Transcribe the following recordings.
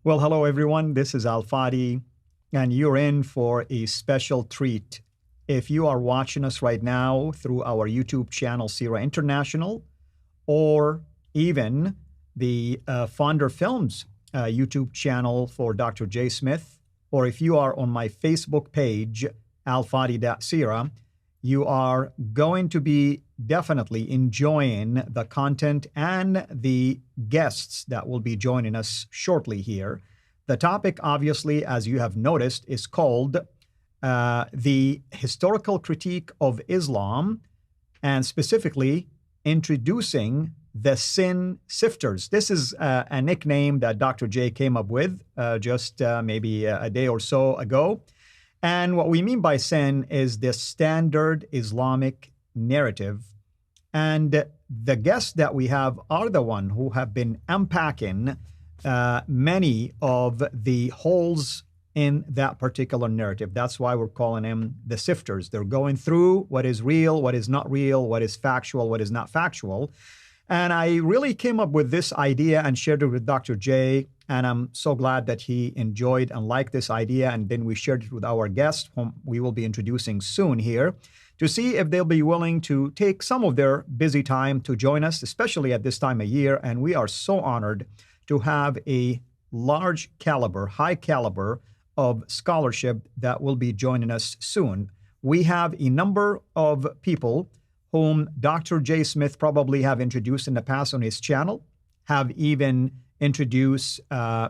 Well, hello everyone. This is Fadi, and you're in for a special treat. If you are watching us right now through our YouTube channel, CIRA International, or even the Fonder Films YouTube channel for Dr. J. Smith, or if you are on my Facebook page, alfadi.cira, you are going to be definitely enjoying the content and the guests that will be joining us shortly here. The topic, obviously, as you have noticed, is called the historical critique of Islam, and specifically introducing the sin sifters. This is a nickname that Dr. J came up with just maybe a day or so ago. And what we mean by sin is the standard Islamic narrative. And the guests that we have are the one who have been unpacking many of the holes in that particular narrative. That's why we're calling them the sifters. They're going through what is real, what is not real, what is factual, what is not factual. And I really came up with this idea and shared it with Dr. J, and I'm so glad that he enjoyed and liked this idea. And then we shared it with our guests, whom we will be introducing soon here, to see if they'll be willing to take some of their busy time to join us, especially at this time of year. And we are so honored to have a large caliber, high caliber of scholarship that will be joining us soon. We have a number of people whom Dr. J. Smith probably have introduced in the past on his channel, have even introduced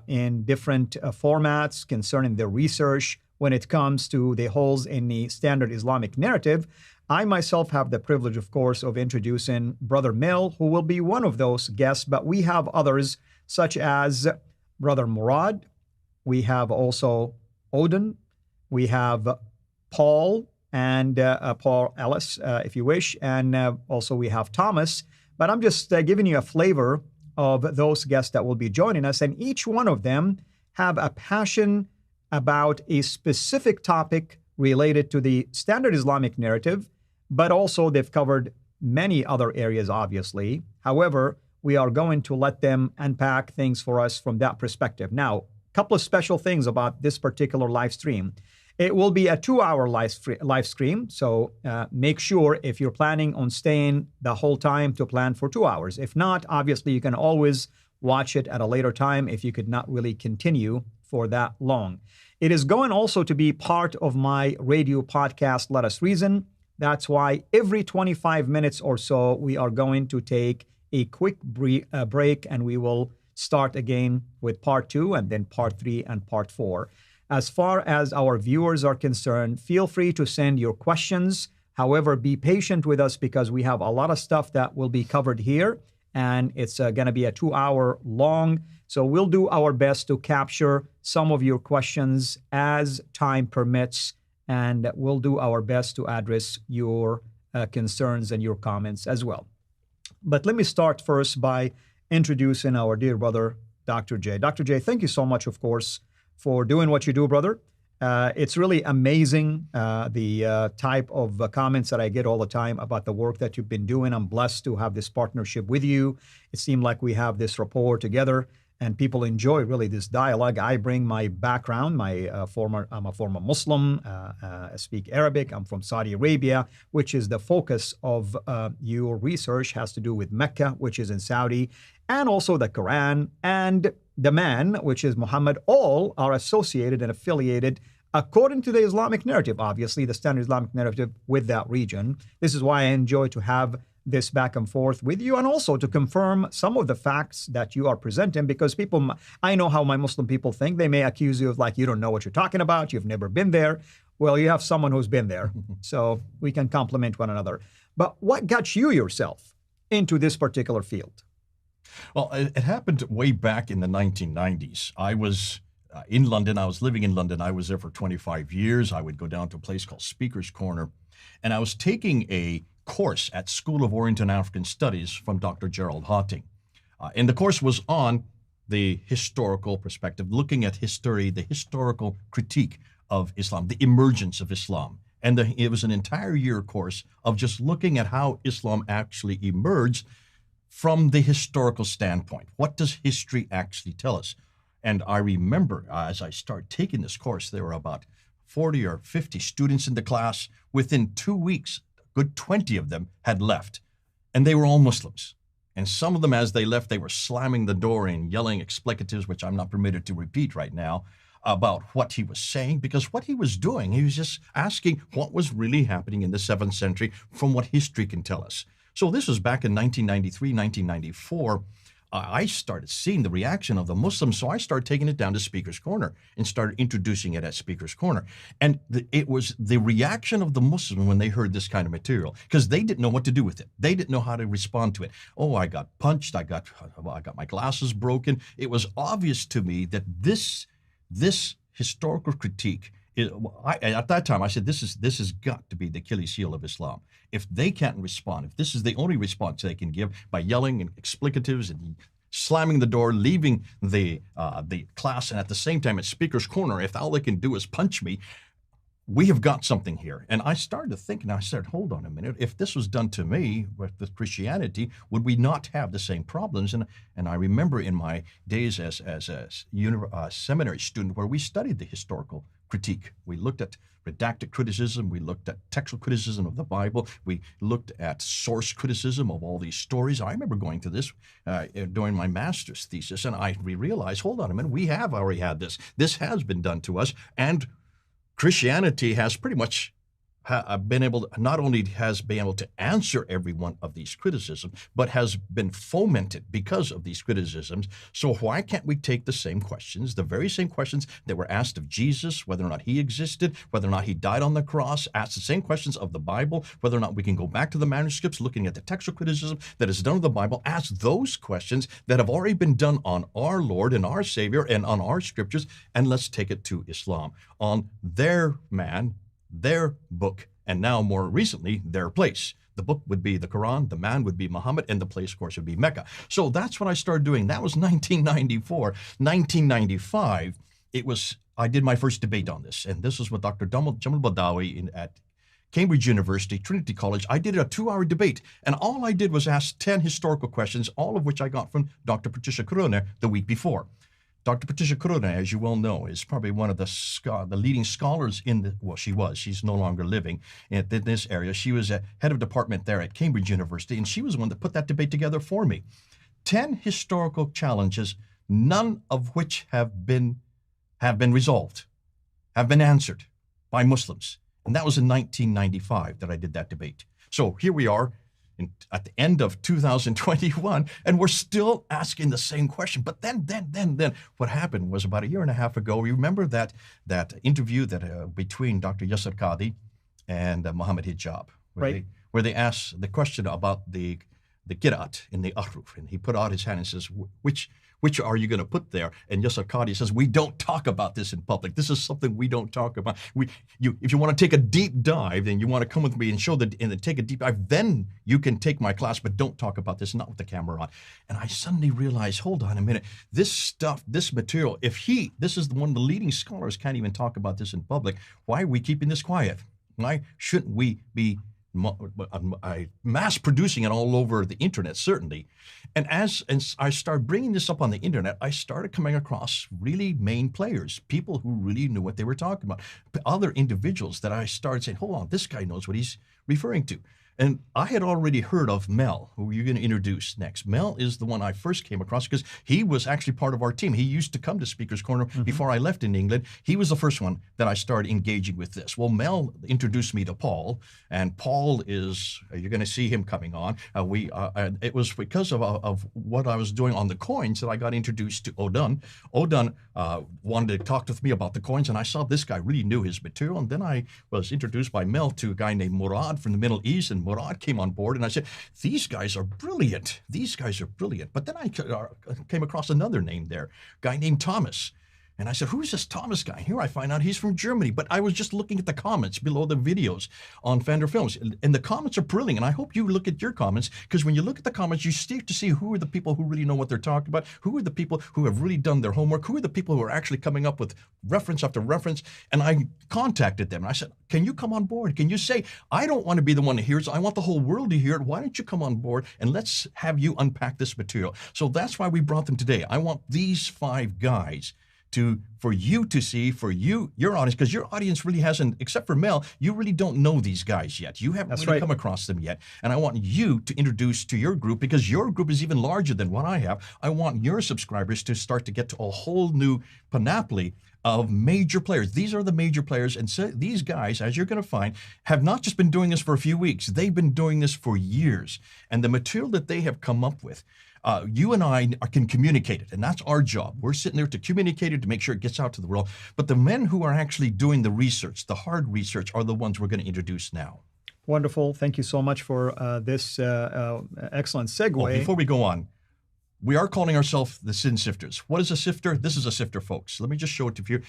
in different formats concerning their research when it comes to the holes in the standard Islamic narrative. I myself have the privilege, of course, of introducing Brother Mill, who will be one of those guests, but we have others such as Brother Murad. We have also Odin. We have Paul and Paul Ellis, if you wish. And also we have Thomas. But I'm just giving you a flavor of those guests that will be joining us. And each one of them have a passion about a specific topic related to the standard Islamic narrative, but also they've covered many other areas, obviously. However, we are going to let them unpack things for us from that perspective. Now, a couple of special things about this particular live stream. It will be a 2-hour live stream, so make sure if you're planning on staying the whole time to plan for 2 hours. If not, obviously you can always watch it at a later time if you could not really continue for that long. It is going also to be part of my radio podcast, Let Us Reason. That's why every 25 minutes or so, we are going to take a quick break, and we will start again with part 2 and then part 3 and part 4. As far as our viewers are concerned, feel free to send your questions. However, be patient with us because we have a lot of stuff that will be covered here, and it's going to be a 2-hour long. So we'll do our best to capture some of your questions as time permits, and we'll do our best to address your concerns and your comments as well. But let me start first by introducing our dear brother, Dr. J. Dr. J, thank you so much, of course, for doing what you do, brother. It's really amazing, the type of comments that I get all the time about the work that you've been doing. I'm blessed to have this partnership with you. It seemed like we have this rapport together, and people enjoy really this dialogue. I bring my background. I'm a former Muslim. I speak Arabic. I'm from Saudi Arabia, which is the focus of your research, has to do with Mecca, which is in Saudi, and also the Quran and the man, which is Muhammad. All are associated and affiliated according to the Islamic narrative, obviously, the standard Islamic narrative with that region. This is why I enjoy to have this back and forth with you, and also to confirm some of the facts that you are presenting, because people, I know how my Muslim people think. They may accuse you of like, you don't know what you're talking about, you've never been there. Well, you have someone who's been there, so we can complement one another. But what got you yourself into this particular field? Well, it happened way back in the 1990s. I was in London. I was living in London. I was there for 25 years. I would go down to a place called Speaker's Corner, and I was taking a course at School of Oriental and African Studies from Dr. Gerald Hotting. And the course was on the historical perspective, looking at history, the historical critique of Islam, the emergence of Islam. And it was an entire year course of just looking at how Islam actually emerged from the historical standpoint. What does history actually tell us? And I remember as I started taking this course, there were about 40 or 50 students in the class. Within 2 weeks, a good 20 of them had left, and they were all Muslims. And some of them, as they left, they were slamming the door and yelling explicatives, which I'm not permitted to repeat right now, about what he was saying, because what he was doing, he was just asking what was really happening in the 7th century from what history can tell us. So this was back in 1993, 1994. I started seeing the reaction of the Muslims, so I started taking it down to Speaker's Corner and started introducing it at Speaker's Corner. And it was the reaction of the Muslims when they heard this kind of material, because they didn't know what to do with it. They didn't know how to respond to it. Oh, I got punched. I got my glasses broken. It was obvious to me that this historical critique, at that time, I said, this has got to be the Achilles heel of Islam. If they can't respond, if this is the only response they can give by yelling and explicatives and slamming the door, leaving the class, and at the same time at Speaker's Corner, if all they can do is punch me, we have got something here. And I started to think, and I said, hold on a minute. If this was done to me with Christianity, would we not have the same problems? And I remember in my days as a seminary student where we studied the historical critique. We looked at redacted criticism. We looked at textual criticism of the Bible. We looked at source criticism of all these stories. I remember going to this during my master's thesis, and we realized, hold on a minute, we have already had this. This has been done to us, and Christianity has pretty much been able to, not only has been able to answer every one of these criticisms, but has been fomented because of these criticisms. So why can't we take the same questions, the very same questions that were asked of Jesus, whether or not he existed, whether or not he died on the cross, ask the same questions of the Bible, whether or not we can go back to the manuscripts, looking at the textual criticism that is done of the Bible, ask those questions that have already been done on our Lord and our Savior and on our scriptures, and let's take it to Islam, on their man, their book, and now more recently, their place. The book would be the Quran, the man would be Muhammad, and the place, of course, would be Mecca. So that's what I started doing. That was 1994. 1995, I did my first debate on this, and this was with Dr. Jamal Badawi at Cambridge University, Trinity College. I did a 2-hour debate, and all I did was ask 10 historical questions, all of which I got from Dr. Patricia Corona the week before. Dr. Patricia Corona, as you well know, is probably one of the leading scholars she's no longer living in this area. She was a head of department there at Cambridge University, and she was the one that put that debate together for me. 10 historical challenges, none of which have been resolved, have been answered by Muslims. And that was in 1995 that I did that debate. So here we are at the end of 2021, and we're still asking the same question. But then what happened was about a year and a half ago, remember that interview between Dr. Yasser Qadi and Muhammad Hijab, where they asked the question about the Qira'at in the Ahruf, and he put out his hand and says, which are you going to put there? And Yasser Qadi says, we don't talk about this in public. This is something we don't talk about. If you want to take a deep dive, then you want to come with me and take a deep dive, then you can take my class, but don't talk about this, not with the camera on. And I suddenly realized, hold on a minute, this stuff, this material, this is one of the leading scholars can't even talk about this in public, why are we keeping this quiet? Why shouldn't we be mass producing it all over the internet, certainly. And as I started bringing this up on the internet, I started coming across really main players, people who really knew what they were talking about, other individuals that I started saying, hold on, this guy knows what he's referring to. And I had already heard of Mel, who you're going to introduce next. Mel is the one I first came across because he was actually part of our team. He used to come to Speaker's Corner before I left in England. He was the first one that I started engaging with this. Well, Mel introduced me to Paul, and Paul you're going to see him coming on. It was because of what I was doing on the coins that I got introduced to Odin. Odin wanted to talk with me about the coins, and I saw this guy really knew his material. And then I was introduced by Mel to a guy named Murad from the Middle East, and Murad came on board, and I said, these guys are brilliant. These guys are brilliant. But then I came across another name there, a guy named Thomas. And I said, who's this Thomas guy? Here I find out he's from Germany. But I was just looking at the comments below the videos on Fender Films. And the comments are brilliant. And I hope you look at your comments, because when you look at the comments, you start to see who are the people who really know what they're talking about, who are the people who have really done their homework, who are the people who are actually coming up with reference after reference. And I contacted them and I said, can you come on board? Can you say, I don't want to be the one to hear it. I want the whole world to hear it. Why don't you come on board and let's have you unpack this material? So that's why we brought them today. I want these 5 guys for you to see, for you, your audience, because your audience really hasn't, except for Mel, you really don't know these guys yet. You haven't really come across them yet. And I want you to introduce to your group, because your group is even larger than what I have. I want your subscribers to start to get to a whole new panoply of major players. These are the major players. And so these guys, as you're going to find, have not just been doing this for a few weeks. They've been doing this for years. And the material that they have come up with, you and I can communicate it, and that's our job. We're sitting there to communicate it, to make sure it gets out to the world. But the men who are actually doing the research, the hard research, are the ones we're going to introduce now. Wonderful. Thank you so much for this excellent segue. Oh, before we go on, we are calling ourselves the Sin Sifters. What is a sifter? This is a sifter, folks. Let me just show it to you.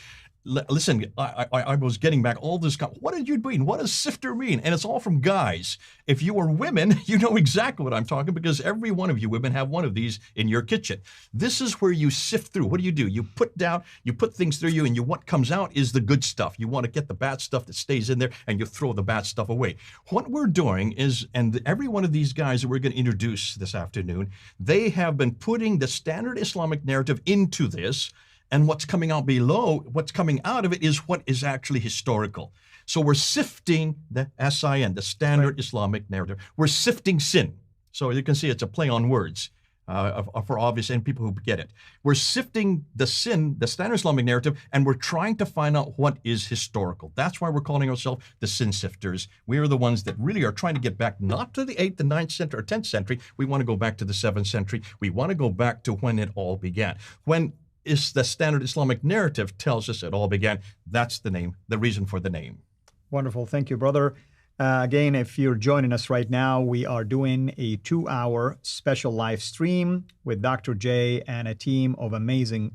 Listen, I was getting back all this. What did you mean? What does sifter mean? And it's all from guys. If you are women, you know exactly what I'm talking, because every one of you women have one of these in your kitchen. This is where you sift through. What do? You put things through you, and what comes out is the good stuff. You want to get the bad stuff that stays in there, and you throw the bad stuff away. What we're doing is, and every one of these guys that we're going to introduce this afternoon, they have been putting the standard Islamic narrative into this. And what's coming out below, what's coming out of it is what is actually historical. So we're sifting the SIN, the standard Islamic narrative. We're sifting sin. So you can see it's a play on words for obvious and people who get it. We're sifting the sin, the standard Islamic narrative, and we're trying to find out what is historical. That's why we're calling ourselves the Sin Sifters. We are the ones that really are trying to get back not to the 8th, the 9th century or 10th century. We want to go back to the 7th century. We want to go back to when it all began. When is the standard Islamic narrative tells us it all began. That's the name, the reason for the name. Wonderful. Thank you, brother. Again, if you're joining us right now, we are doing a 2-hour special live stream with Dr. J and a team of amazing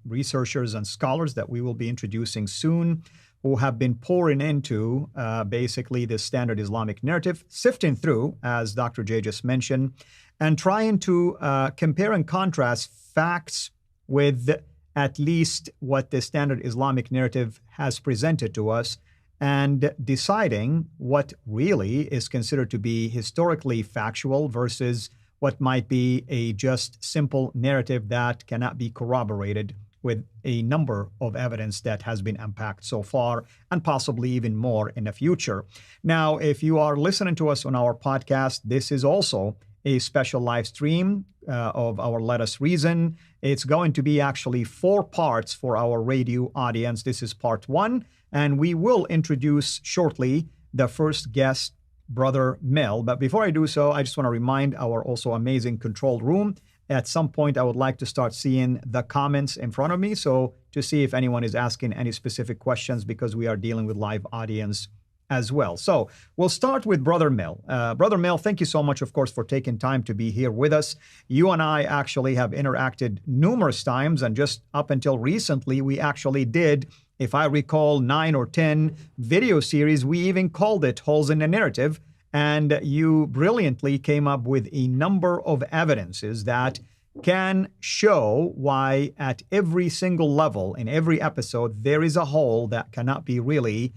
researchers and scholars that we will be introducing soon, who have been pouring into basically the standard Islamic narrative, sifting through, as Dr. J just mentioned, and trying to compare and contrast facts with at least what the standard Islamic narrative has presented to us, and deciding what really is considered to be historically factual versus what might be a just simple narrative that cannot be corroborated with a number of evidence that has been unpacked so far, and possibly even more in the future. Now, if you are listening to us on our podcast, this is also a special live stream of our Let Us Reason. It's going to be actually 4 parts for our radio audience. This is part 1, and we will introduce shortly the first guest, Brother Mel. But before I do so, I just want to remind our also amazing control room. At some point, I would like to start seeing the comments in front of me, so to see if anyone is asking any specific questions, because we are dealing with live audience as well. So we'll start with Brother Mel. Brother Mel, thank you so much, of course, for taking time to be here with us. You and I actually have interacted numerous times, and just up until recently, we actually did, if I recall, 9 or 10 video series. We even called it Holes in the Narrative, and you brilliantly came up with a number of evidences that can show why at every single level, in every episode, there is a hole that cannot be really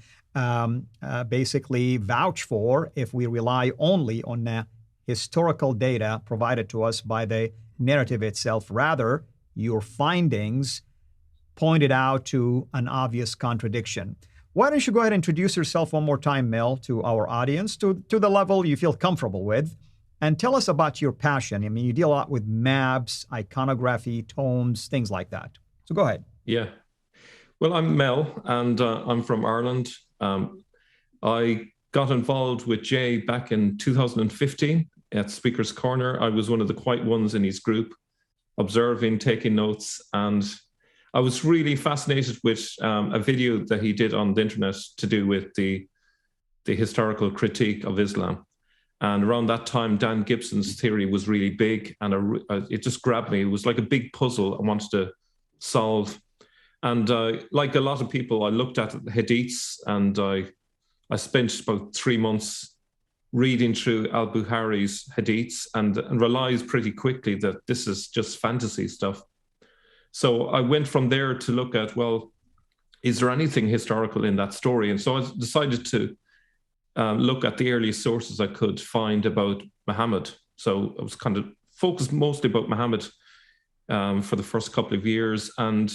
basically vouch for if we rely only on the historical data provided to us by the narrative itself. Rather, your findings pointed out to an obvious contradiction. Why don't you go ahead and introduce yourself one more time, Mel, to our audience, to the level you feel comfortable with, and tell us about your passion. I mean, you deal a lot with maps, iconography, tomes, things like that. So go ahead. Yeah. Well, I'm Mel, and I'm from Ireland. I got involved with Jay back in 2015 at Speaker's Corner. I was one of the quiet ones in his group, observing, taking notes, and I was really fascinated with a video that he did on the internet to do with the historical critique of Islam. And around that time, Dan Gibson's theory was really big, and it just grabbed me. It was like a big puzzle I wanted to solve. And like a lot of people, I looked at the hadiths, and I spent about 3 months reading through al-Bukhari's hadiths and realized pretty quickly that this is just fantasy stuff. So I went from there to look at, well, is there anything historical in that story? And so I decided to look at the earliest sources I could find about Muhammad. So I was kind of focused mostly about Muhammad for the first couple of years. And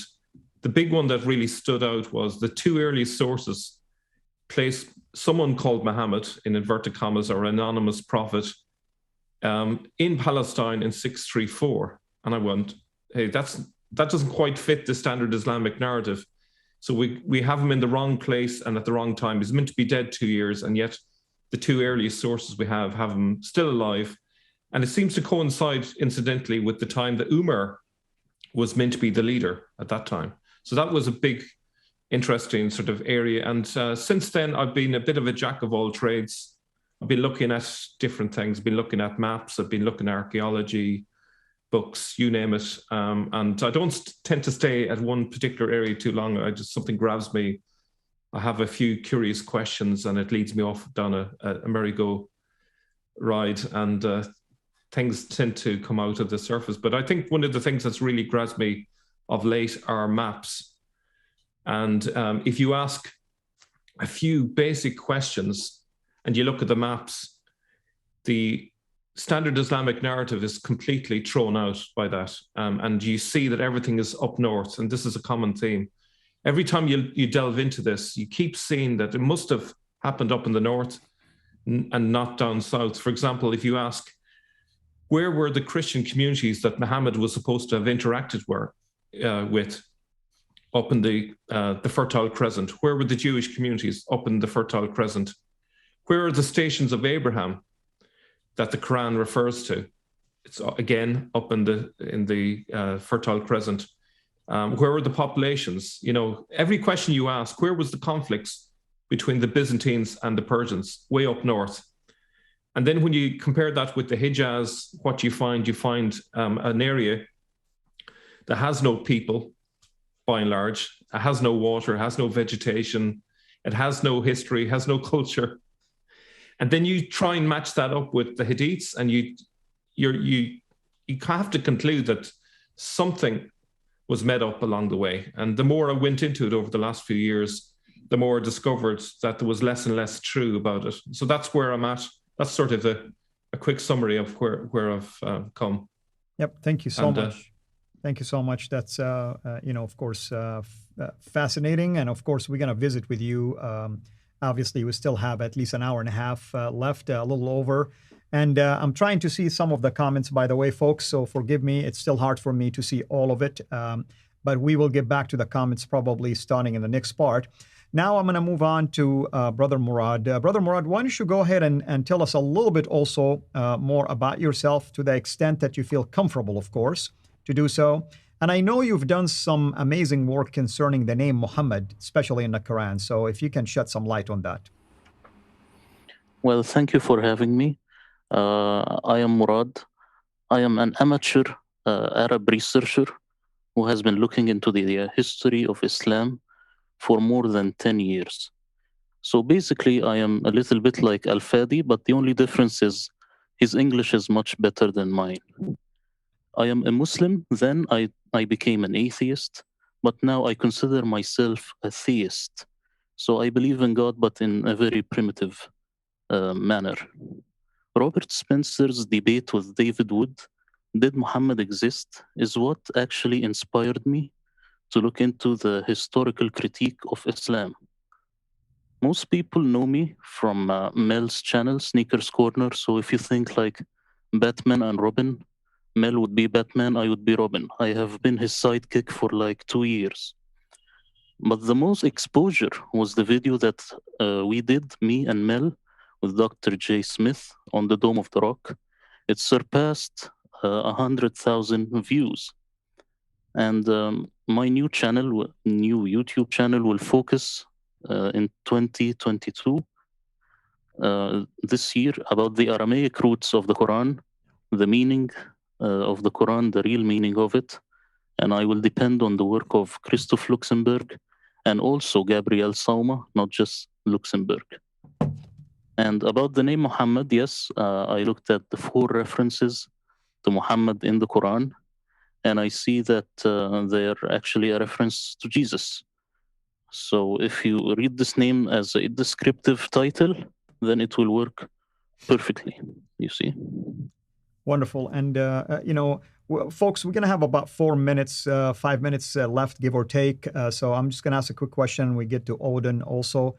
the big one that really stood out was the two earliest sources place someone called Muhammad, in inverted commas, or anonymous prophet, in Palestine in 634. And I went, hey, that doesn't quite fit the standard Islamic narrative. So we have him in the wrong place and at the wrong time. He's meant to be dead 2 years, and yet the two earliest sources we have him still alive. And it seems to coincide, incidentally, with the time that Umar was meant to be the leader at that time. So that was a big, interesting sort of area. And since then, I've been a bit of a jack of all trades. I've been looking at different things, been looking at maps, I've been looking at archaeology, books, you name it. And I don't tend to stay at one particular area too long. Something grabs me. I have a few curious questions, and it leads me off down a merry-go ride, and things tend to come out of the surface. But I think one of the things that's really grabbed me of late are maps. And if you ask a few basic questions and you look at the maps, the standard Islamic narrative is completely thrown out by that. And you see that everything is up north, and this is a common theme. Every time you delve into this, you keep seeing that it must have happened up in the north and not down south. For example, if you ask, where were the Christian communities that Muhammad was supposed to have interacted with up in the Fertile Crescent? Where were the Jewish communities up in the Fertile Crescent? Where are the stations of Abraham that the Quran refers to? It's again up in the Fertile Crescent. Where were the populations? You know, every question you ask, where was the conflicts between the Byzantines and the Persians? Way up north. And then when you compare that with the Hijaz, what you find an area that has no people, by and large. It has no water, has no vegetation, it has no history, has no culture. And then you try and match that up with the hadiths, and you have to conclude that something was made up along the way. And the more I went into it over the last few years, the more I discovered that there was less and less true about it. So that's where I'm at. That's sort of a quick summary of where I've come. Yep. Thank you so much. Thank you so much. That's, of course, fascinating. And of course, we're going to visit with you. Obviously, we still have at least an hour and a half left, a little over. And I'm trying to see some of the comments, by the way, folks. So forgive me. It's still hard for me to see all of it. But we will get back to the comments probably starting in the next part. Now I'm going to move on to Brother Murad. Brother Murad, why don't you go ahead and tell us a little bit also more about yourself, to the extent that you feel comfortable, of course, to do so. And I know you've done some amazing work concerning the name Muhammad, especially in the Quran. So if you can shed some light on that. Well, thank you for having me. I am Murad. I am an amateur Arab researcher who has been looking into the history of Islam for more than 10 years. So basically, I am a little bit like Fadi, but the only difference is his English is much better than mine. I am a Muslim, then I became an atheist, but now I consider myself a theist. So I believe in God, but in a very primitive manner. Robert Spencer's debate with David Wood, did Muhammad exist, is what actually inspired me to look into the historical critique of Islam. Most people know me from Mel's channel, Sneakers Corner. So if you think like Batman and Robin, Mel would be Batman, I would be Robin. I have been his sidekick for like 2 years. But the most exposure was the video that we did, me and Mel, with Dr. J. Smith on the Dome of the Rock. It surpassed 100,000 views. And my new YouTube channel will focus in 2022, this year, about the Aramaic roots of the Quran, the meaning of the Quran, the real meaning of it, and I will depend on the work of Christoph Luxemburg and also Gabriel Sauma, not just Luxemburg. And about the name Muhammad, yes, I looked at the 4 references to Muhammad in the Quran, and I see that they're actually a reference to Jesus. So if you read this name as a descriptive title, then it will work perfectly, you see. Wonderful. And, folks, we're going to have about 4 minutes, 5 minutes left, give or take. So I'm just going to ask a quick question. We get to Odin also.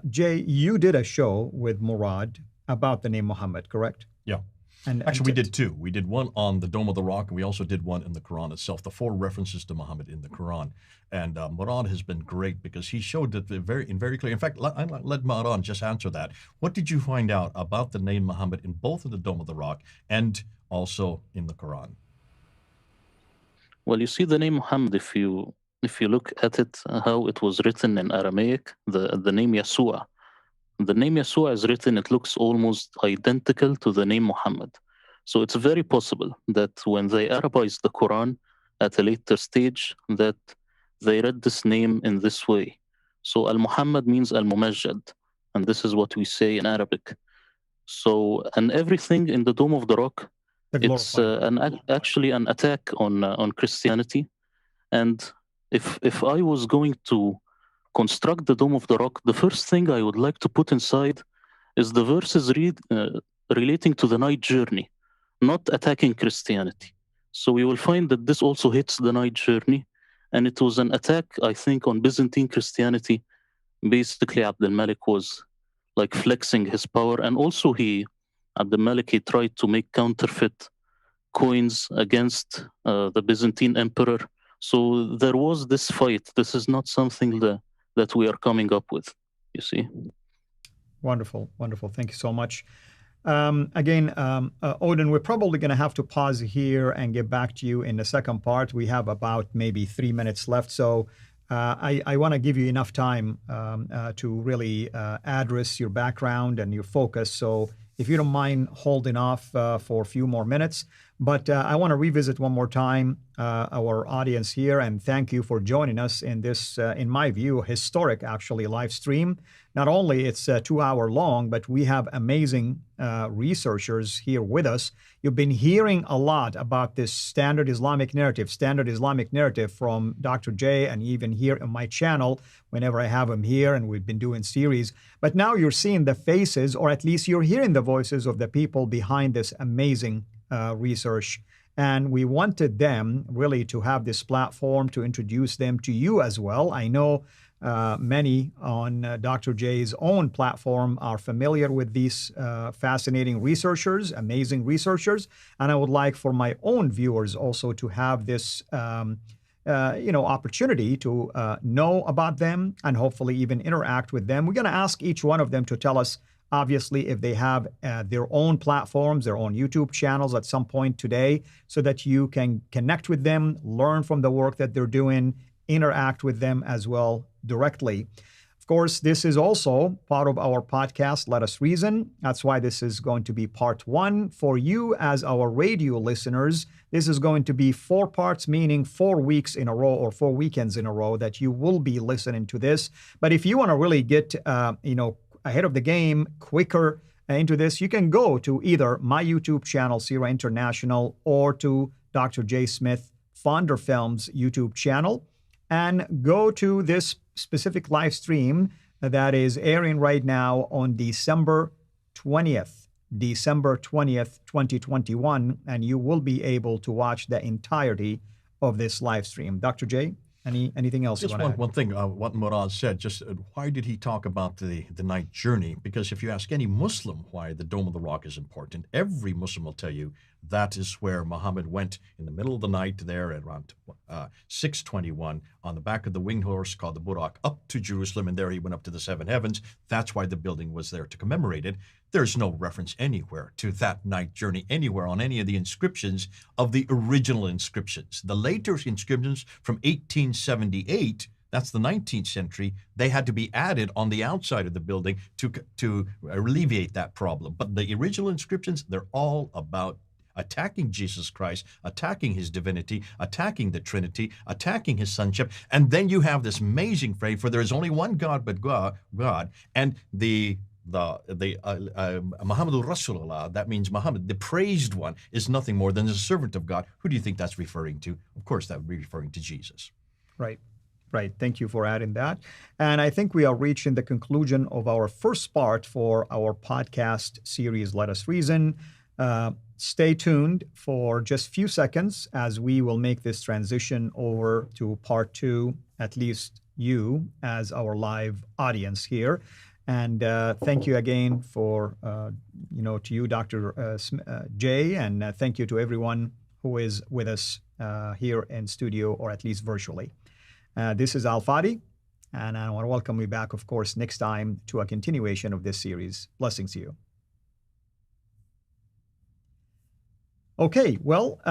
Jay, you did a show with Murad about the name Muhammad, correct? Yeah. And actually, we did 2. We did one on the Dome of the Rock, and we also did one in the Quran itself, the 4 references to Muhammad in the Quran. And Murad has been great because he showed it very clear. In fact, let Murad just answer that. What did you find out about the name Muhammad in both of the Dome of the Rock and also in the Quran? Well, you see the name Muhammad, if you look at it, how it was written in Aramaic, the name Yeshua. The name Yeshua is written, it looks almost identical to the name Muhammad. So it's very possible that when they Arabized the Quran at a later stage, that they read this name in this way. So Al-Muhammad means Al-Mumajjad, and this is what we say in Arabic. So, and everything in the Dome of the Rock, it's actually an attack on Christianity. And if I was going to construct the Dome of the Rock, the first thing I would like to put inside is the verses relating to the night journey, not attacking Christianity. So we will find that this also hits the night journey, and it was an attack, I think, on Byzantine Christianity. Basically, Abd al-Malik was like flexing his power, and also Abd al-Malik, he tried to make counterfeit coins against the Byzantine emperor. So there was this fight. This is not something that we are coming up with, you see. Wonderful. Thank you so much. Again, Odin, we're probably going to have to pause here and get back to you in the second part. We have about maybe 3 minutes left. So I want to give you enough time to really address your background and your focus. So if you don't mind holding off for a few more minutes. But I want to revisit one more time our audience here, and thank you for joining us in this, in my view, historic, actually, live stream. Not only it's 2 hour long, but we have amazing researchers here with us. You've been hearing a lot about this standard Islamic narrative from Dr. J, and even here on my channel whenever I have him here, and we've been doing series. But now you're seeing the faces, or at least you're hearing the voices of the people behind this amazing research. And we wanted them really to have this platform to introduce them to you as well. I know many on Dr. J's own platform are familiar with these fascinating researchers, amazing researchers. And I would like for my own viewers also to have this opportunity to know about them and hopefully even interact with them. We're going to ask each one of them to tell us, obviously, if they have their own platforms, their own YouTube channels at some point today, so that you can connect with them, learn from the work that they're doing, interact with them as well directly. Of course, this is also part of our podcast, Let Us Reason. That's why this is going to be part 1. For you as our radio listeners, this is going to be 4 parts, meaning 4 weeks in a row or 4 weekends in a row that you will be listening to this. But if you want to really get, ahead of the game, quicker into this, you can go to either my YouTube channel, CIRA International, or to Dr. J. Smith Fonder Films YouTube channel, and go to this specific live stream that is airing right now on December 20th, 2021, and you will be able to watch the entirety of this live stream. Dr. J, anything else? Just one thing, what Murad said, just why did he talk about the night journey? Because if you ask any Muslim why the Dome of the Rock is important, every Muslim will tell you that is where Muhammad went in the middle of the night there at around 6:21 on the back of the winged horse called the Burak up to Jerusalem, and there he went up to the 7 heavens. That's why the building was there to commemorate it. There's no reference anywhere to that night journey anywhere on any of the inscriptions of the original inscriptions. The later inscriptions from 1878, that's the 19th century, they had to be added on the outside of the building to alleviate that problem. But the original inscriptions, they're all about attacking Jesus Christ, attacking his divinity, attacking the Trinity, attacking his sonship. And then you have this amazing phrase, for there is only one God but God, and the Muhammadur Rasulullah, that means Muhammad, the praised one, is nothing more than the servant of God. Who do you think that's referring to? Of course, that would be referring to Jesus. Right. Right. Thank you for adding that. And I think we are reaching the conclusion of our first part for our podcast series, Let Us Reason. Stay tuned for just a few seconds as we will make this transition over to part two, at least you as our live audience here. And thank you again for, to you, Dr. Jay, and thank you to everyone who is with us here in studio, or at least virtually. This is Fadi, and I want to welcome you back, of course, next time to a continuation of this series. Blessings to you. Okay, well,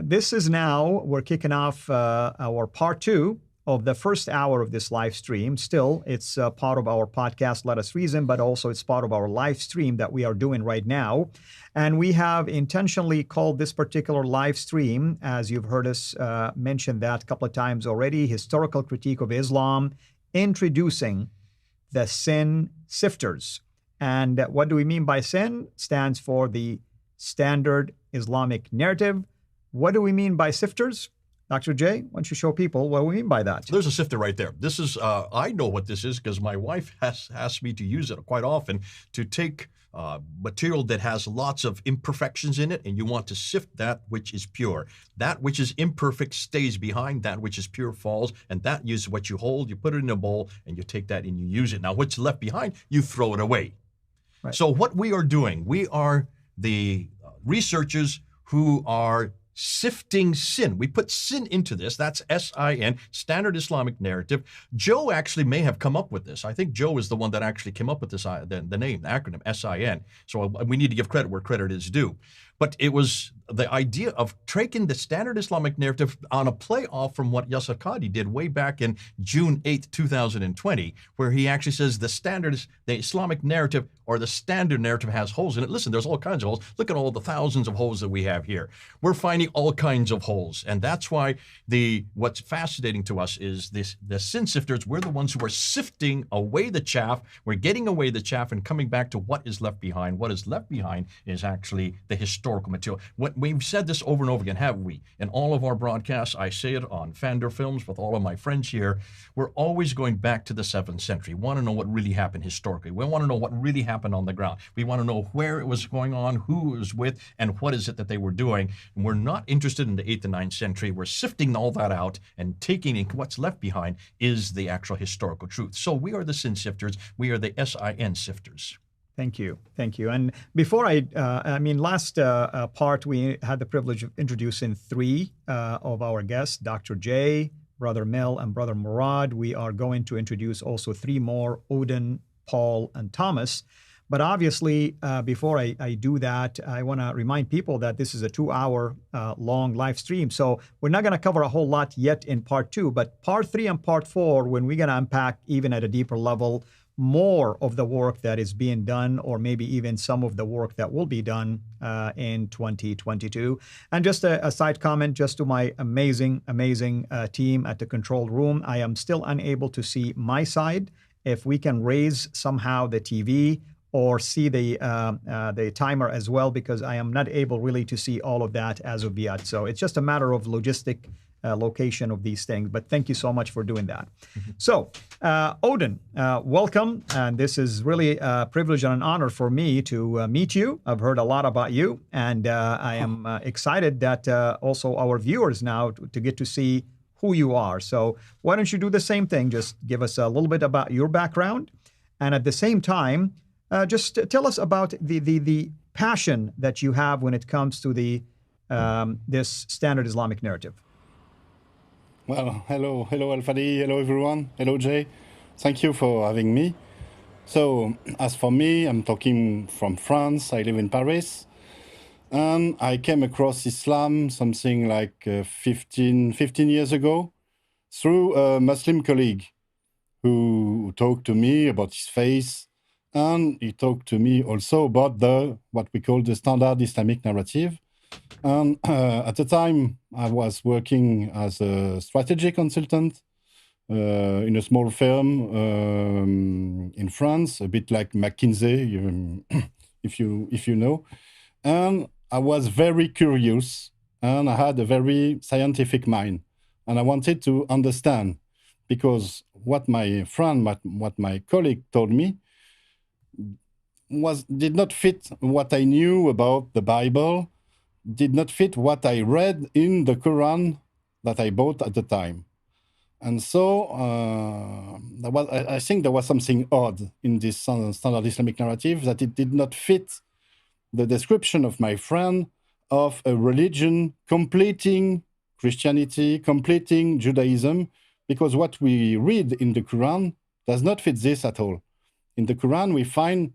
this is now, we're kicking off our part two of the first hour of this live stream. Still, it's part of our podcast, Let Us Reason, but also it's part of our live stream that we are doing right now. And we have intentionally called this particular live stream, as you've heard us mention that a couple of times already, Historical Critique of Islam, Introducing the Sin Sifters. And what do we mean by sin? Stands for the standard Islamic narrative. What do we mean by sifters? Dr. J, why don't you show people what we mean by that? There's a sifter right there. This is, I know what this is because my wife has asked me to use it quite often to take material that has lots of imperfections in it, and you want to sift that which is pure. That which is imperfect stays behind, that which is pure falls, and that is what you hold, you put it in a bowl, and you take that and you use it. Now, what's left behind, you throw it away. Right. So what we are doing, we are the researchers who are sifting sin. We put sin into this. That's S-I-N, Standard Islamic Narrative. Joe actually may have come up with this. I think Joe is the one that actually came up with this, the name, the acronym, S-I-N. So we need to give credit where credit is due. But it was the idea of taking the Standard Islamic Narrative on a play off from what Yasser Qadi did way back in June 8th, 2020, where he actually says the Islamic narrative or the standard narrative has holes in it. Listen, there's all kinds of holes. Look at all the thousands of holes that we have here. We're finding all kinds of holes. And that's why what's fascinating to us is the sin sifters. We're the ones who are sifting away the chaff. We're getting away the chaff and coming back to what is left behind. What is left behind is actually the historical material. We've said this over and over again, haven't we? In all of our broadcasts, I say it on Fander Films with all of my friends here, we're always going back to the 7th century. We want to know what really happened historically. We want to know what really happened on the ground. We want to know where it was going on, who it was with, and what is it that they were doing. And we're not interested in the 8th and 9th century. We're sifting all that out and taking in what's left behind is the actual historical truth. So we are the sin sifters. We are the S-I-N sifters. Thank you. Thank you. And before last part, we had the privilege of introducing three of our guests, Dr. J, Brother Mel, and Brother Murad. We are going to introduce also three more, Odin, Paul, and Thomas. But obviously, before I do that, I want to remind people that this is a 2-hour long live stream. So we're not going to cover a whole lot yet in part two, but part 3 and part 4, when we're going to unpack even at a deeper level, more of the work that is being done, or maybe even some of the work that will be done in 2022. And just a side comment, just to my amazing team at the control room, I am still unable to see my side. If we can raise somehow the TV or see the timer as well, because I am not able really to see all of that as of yet. So it's just a matter of logistic location of these things, but thank you so much for doing that. Mm-hmm. So, Odin, welcome, and this is really a privilege and an honor for me to meet you. I've heard a lot about you, and I am excited that also our viewers now to get to see who you are. So why don't you do the same thing? Just give us a little bit about your background, and at the same time, just tell us about the passion that you have when it comes to this standard Islamic narrative. Well, hello Al-Fadi, hello everyone, hello Jay. Thank you for having me. So, as for me, I'm talking from France. I live in Paris. And I came across Islam something like 15 years ago through a Muslim colleague who talked to me about his faith. And he talked to me also about what we call the standard Islamic narrative. And at the time, I was working as a strategy consultant in a small firm in France, a bit like McKinsey, if you know. And I was very curious, and I had a very scientific mind, and I wanted to understand, because what my friend, what my colleague told me did not fit what I knew about the Bible, did not fit what I read in the Quran that I bought at the time. And so I think there was something odd in this standard Islamic narrative, that it did not fit the description of my friend of a religion completing Christianity, completing Judaism, because what we read in the Quran does not fit this at all. In the Quran, we find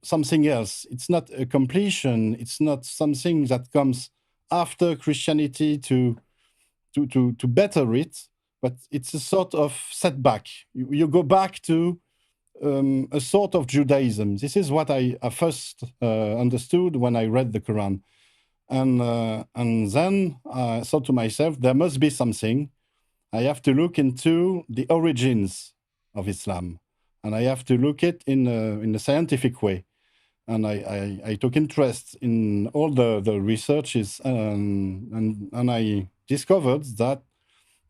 something else. It's not a completion. It's not something that comes after Christianity to better it, but it's a sort of setback. You go back to a sort of Judaism. This is what I first understood when I read the Quran. And then I thought to myself, there must be something. I have to look into the origins of Islam, and I have to look it in a scientific way. And I took interest in all the researches, and I discovered that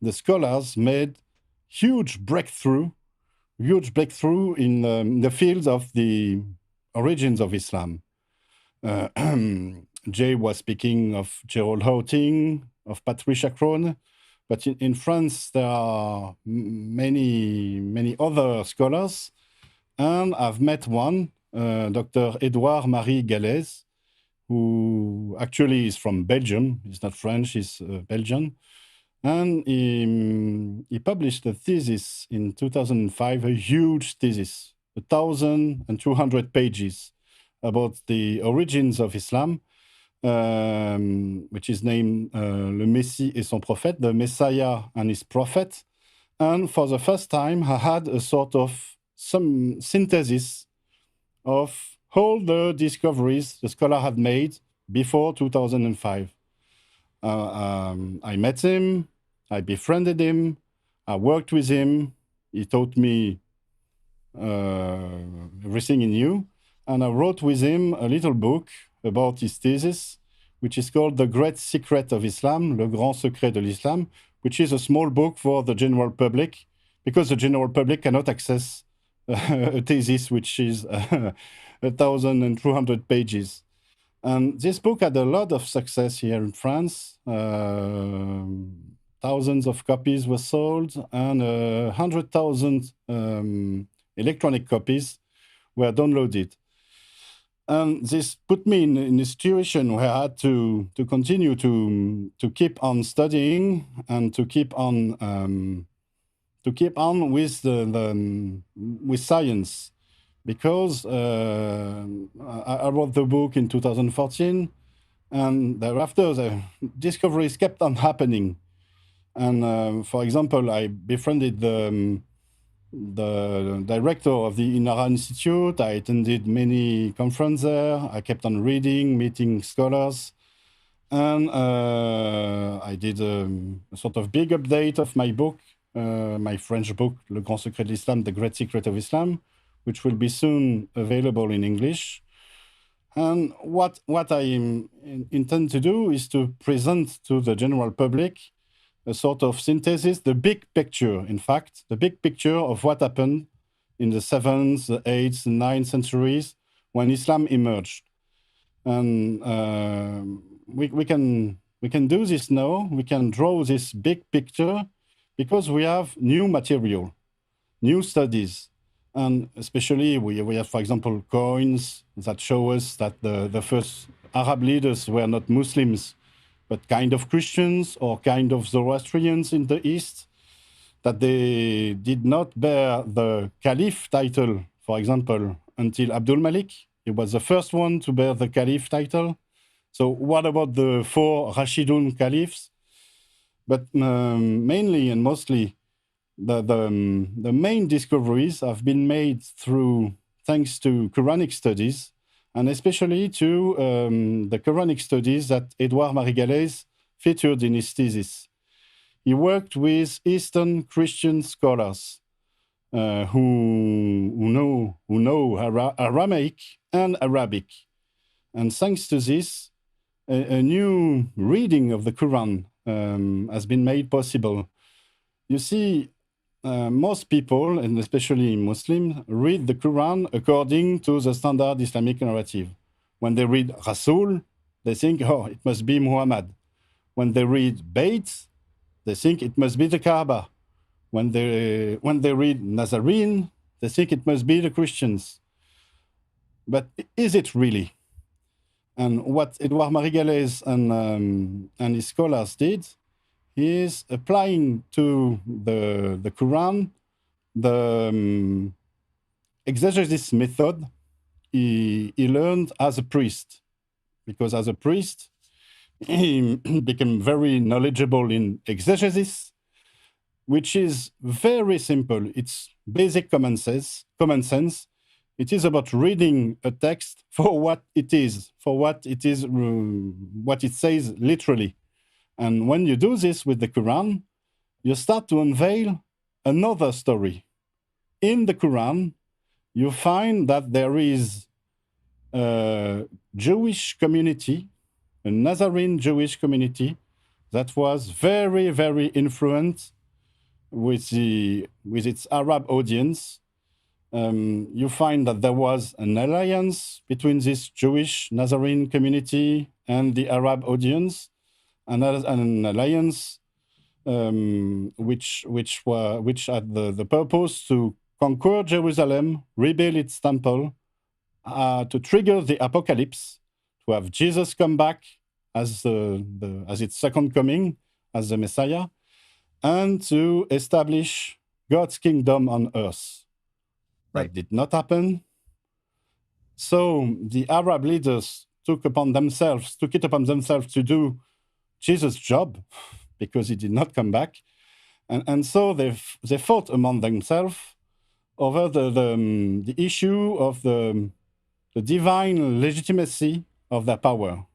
the scholars made huge breakthrough in the field of the origins of Islam. Jay was speaking of Gerald Houghting, of Patricia Crone, but in France there are many other scholars, and I've met one, Dr. Edouard Marie Galès, who actually is from Belgium. He's not French, he's Belgian. And he published a thesis in 2005, a huge thesis, 1,200 pages, about the origins of Islam, which is named Le Messie et son prophète, the Messiah and his prophet. And for the first time, I had a sort of some synthesis of all the discoveries the scholar had made before 2005. I met him, I befriended him, I worked with him, he taught me everything he knew, and I wrote with him a little book about his thesis, which is called The Great Secret of Islam, Le Grand Secret de l'Islam, which is a small book for the general public, because the general public cannot access a thesis which is 1,200 pages. And this book had a lot of success here in France. Thousands of copies were sold, and 100,000 electronic copies were downloaded. And this put me in a situation where I had to continue to keep on studying and to keep on with with science, because I wrote the book in 2014, and thereafter the discoveries kept on happening. And for example, I befriended the director of the Inara Institute. I attended many conferences there. I kept on reading, meeting scholars, and I did a sort of big update of my book, my French book, Le Grand Secret de l'Islam, The Great Secret of Islam, which will be soon available in English. And what I intend to do is to present to the general public a sort of synthesis, the big picture, in fact, the big picture of what happened in the 7th, the 8th, the 9th centuries when Islam emerged. And we can do this now. We can draw this big picture because we have new material, new studies. And especially we have, for example, coins that show us that the first Arab leaders were not Muslims, but kind of Christians or kind of Zoroastrians in the East, that they did not bear the Caliph title, for example, until Abdul Malik. He was the first one to bear the Caliph title. So what about the 4 Rashidun Caliphs? But mainly and mostly, the main discoveries have been made thanks to Quranic studies and especially to the Quranic studies that Edouard Marie-Gallès featured in his thesis. He worked with Eastern Christian scholars who know Aramaic and Arabic. And thanks to this, a new reading of the Quran has been made possible. You see, most people, and especially Muslims, read the Quran according to the standard Islamic narrative. When they read Rasul, they think, oh, it must be Muhammad. When they read Bayt, they think it must be the Kaaba. When they read Nazarene, they think it must be the Christians. But is it really? And what Edouard Marie-Gallès and his scholars did is applying to the Quran the exegesis method he learned as a priest. Because as a priest, he became very knowledgeable in exegesis, which is very simple. It's basic common sense. It is about reading a text for what it is, what it says literally. And when you do this with the Quran, you start to unveil another story. In the Quran, you find that there is a Jewish community, a Nazarene Jewish community, that was very, very influenced with its Arab audience. You find that there was an alliance between this Jewish Nazarene community and the Arab audience, an alliance which had the purpose to conquer Jerusalem, rebuild its temple, to trigger the apocalypse, to have Jesus come back as its second coming, as the Messiah, and to establish God's kingdom on earth. Right. That did not happen. So the Arab leaders took it upon themselves to do Jesus' job, because he did not come back. And so they fought among themselves over the issue of the divine legitimacy of their power.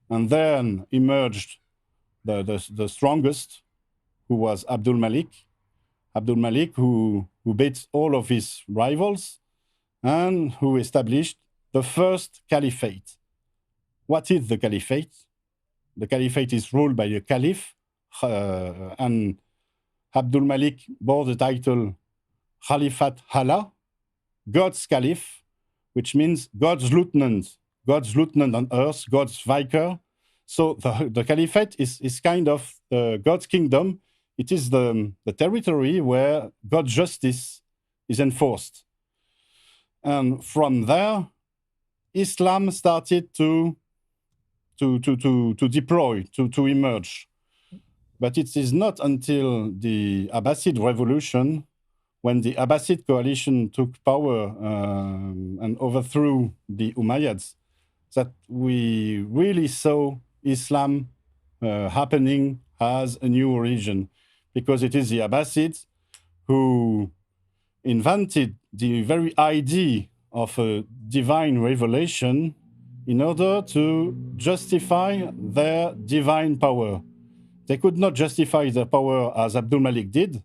And then emerged the strongest, who was Abdul Malik, who beat all of his rivals and who established the first caliphate. What is the caliphate? The caliphate is ruled by a caliph, and Abdul Malik bore the title Khalifat Hala, God's caliph, which means God's lieutenant on earth, God's vicar. So the caliphate is kind of God's kingdom. It is the territory where God's justice is enforced. And from there, Islam started to deploy, to emerge. But it is not until the Abbasid revolution, when the Abbasid coalition took power and overthrew the Umayyads, that we really saw Islam happening as a new religion. Because it is the Abbasids who invented the very idea of a divine revelation in order to justify their divine power. They could not justify their power as Abdul Malik did,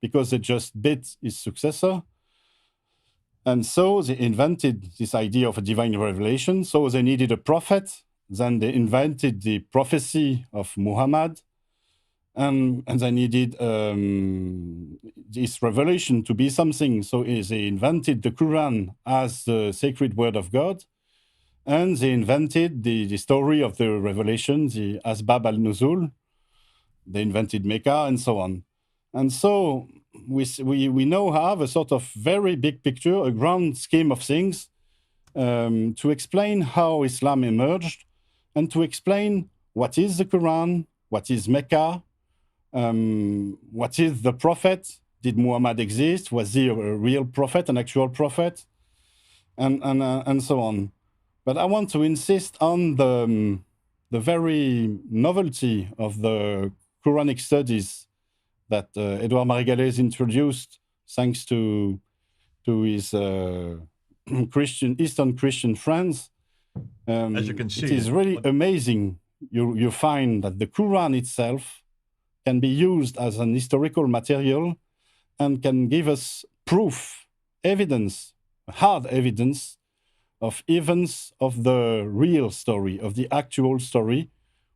because they just beat his successor. And so they invented this idea of a divine revelation. So they needed a prophet. Then they invented the prophecy of Muhammad. And they needed this revelation to be something. So they invented the Quran as the sacred word of God. And they invented the story of the revelation, the Asbab al-Nuzul. They invented Mecca and so on. And so we now have a sort of very big picture, a grand scheme of things, to explain how Islam emerged and to explain what is the Quran, what is Mecca, what is the prophet? Did Muhammad exist? Was he a real prophet, an actual prophet? And so on. But I want to insist on the very novelty of the Quranic studies that Edouard Marie-Gallès introduced, thanks to his Eastern Christian friends, As you can see, it is really amazing. You find that the Quran itself can be used as an historical material and can give us proof, evidence, hard evidence of events of the real story, of the actual story,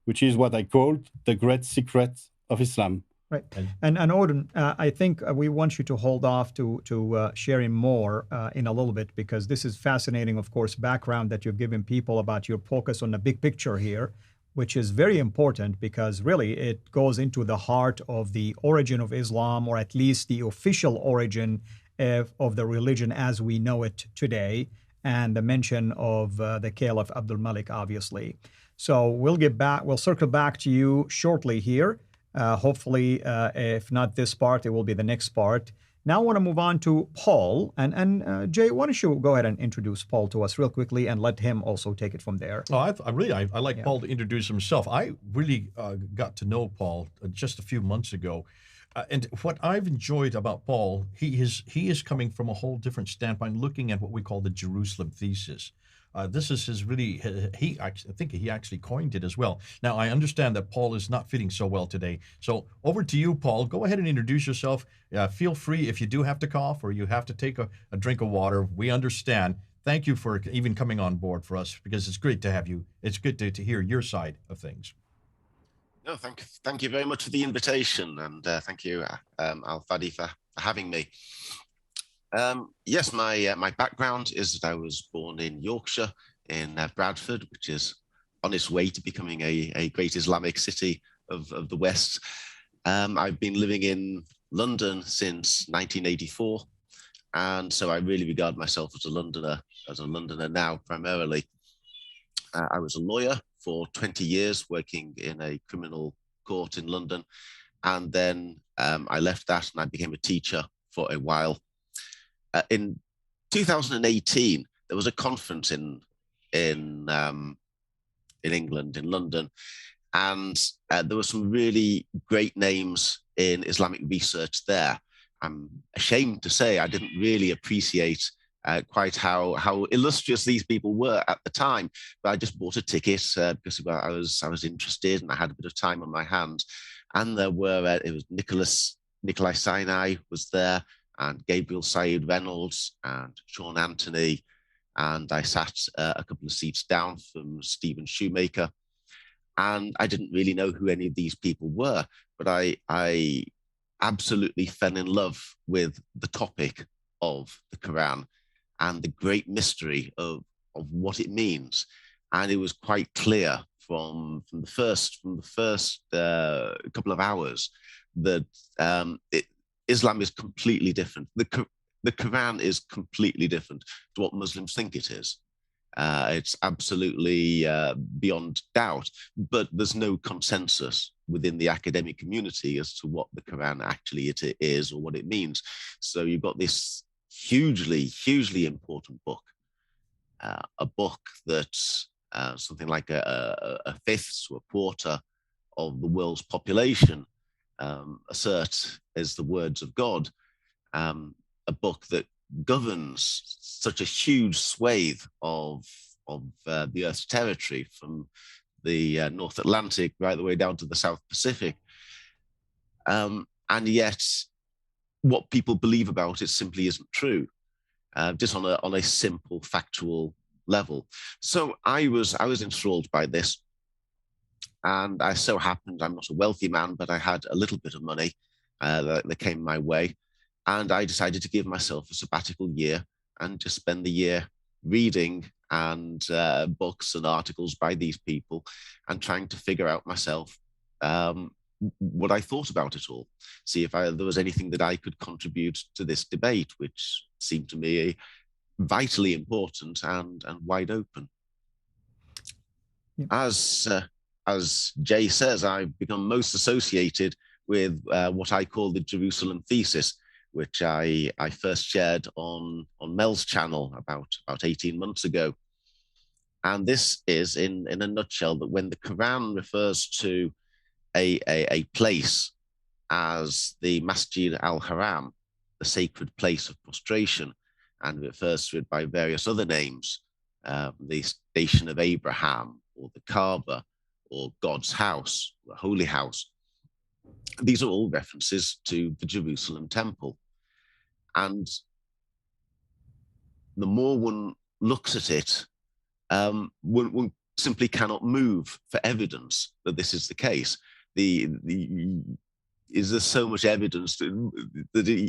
which is what I called the great secret of Islam. Right. And Odin, I think we want you to hold off to sharing more in a little bit, because this is fascinating, of course, background that you've given people about your focus on the big picture here, which is very important because really it goes into the heart of the origin of Islam, or at least the official origin of the religion as we know it today, and the mention of the Caliph Abdul Malik, obviously. So we'll circle back to you shortly here. Hopefully, if not this part, it will be the next part. Now I want to move on to Paul. And Jay, why don't you go ahead and introduce Paul to us real quickly and let him also take it from there. Oh, I like Paul to introduce himself. I really got to know Paul just a few months ago. And what I've enjoyed about Paul, he is coming from a whole different standpoint, looking at what we call the Jerusalem thesis. This is his really, I think he actually coined it as well. Now, I understand that Paul is not feeling so well today. So over to you, Paul. Go ahead and introduce yourself. Feel free if you do have to cough or you have to take a drink of water. We understand. Thank you for even coming on board for us, because it's great to have you. It's good to hear your side of things. No, thank you very much for the invitation, and thank you, Fadi, for having me. Yes, my background is that I was born in Yorkshire, in Bradford, which is on its way to becoming a great Islamic city of the West. I've been living in London since 1984, and so I really regard myself as a Londoner now primarily. I was a lawyer for 20 years, working in a criminal court in London, and then I left that and I became a teacher for a while. In 2018, there was a conference in England, in London, and there were some really great names in Islamic research there. I'm ashamed to say I didn't really appreciate quite how illustrious these people were at the time, but I just bought a ticket because I was interested and I had a bit of time on my hands. And there were it was Nikolai Sinai was there, and Gabriel Said Reynolds and Sean Anthony, and I sat a couple of seats down from Stephen Shoemaker, and I didn't really know who any of these people were, but I absolutely fell in love with the topic of the Quran and the great mystery of what it means. And it was quite clear from the first couple of hours that Islam is completely different. The Quran is completely different to what Muslims think it is. It's absolutely beyond doubt, but there's no consensus within the academic community as to what the Quran actually it is or what it means. So you've got this hugely important book, a book that's something like a fifth to a quarter of the world's population assert is the words of God, a book that governs such a huge swathe of the Earth's territory, from the North Atlantic right the way down to the South Pacific. And yet what people believe about it simply isn't true, just on a simple factual level. So I was enthralled by this, and I so happened, I'm not a wealthy man, but I had a little bit of money that came my way, and I decided to give myself a sabbatical year and just spend the year reading and books and articles by these people and trying to figure out myself what I thought about it all, see if there was anything that I could contribute to this debate, which seemed to me vitally important and wide open. Yeah. As Jay says, I've become most associated with what I call the Jerusalem thesis, which I first shared on Mel's channel about 18 months ago. And this is, in a nutshell, that when the Quran refers to a place as the Masjid al-Haram, the sacred place of prostration, and refers to it by various other names, the station of Abraham, or the Kaaba, or God's house, the holy house. These are all references to the Jerusalem temple. And the more one looks at it, one simply cannot move for evidence that this is the case. Is there so much evidence that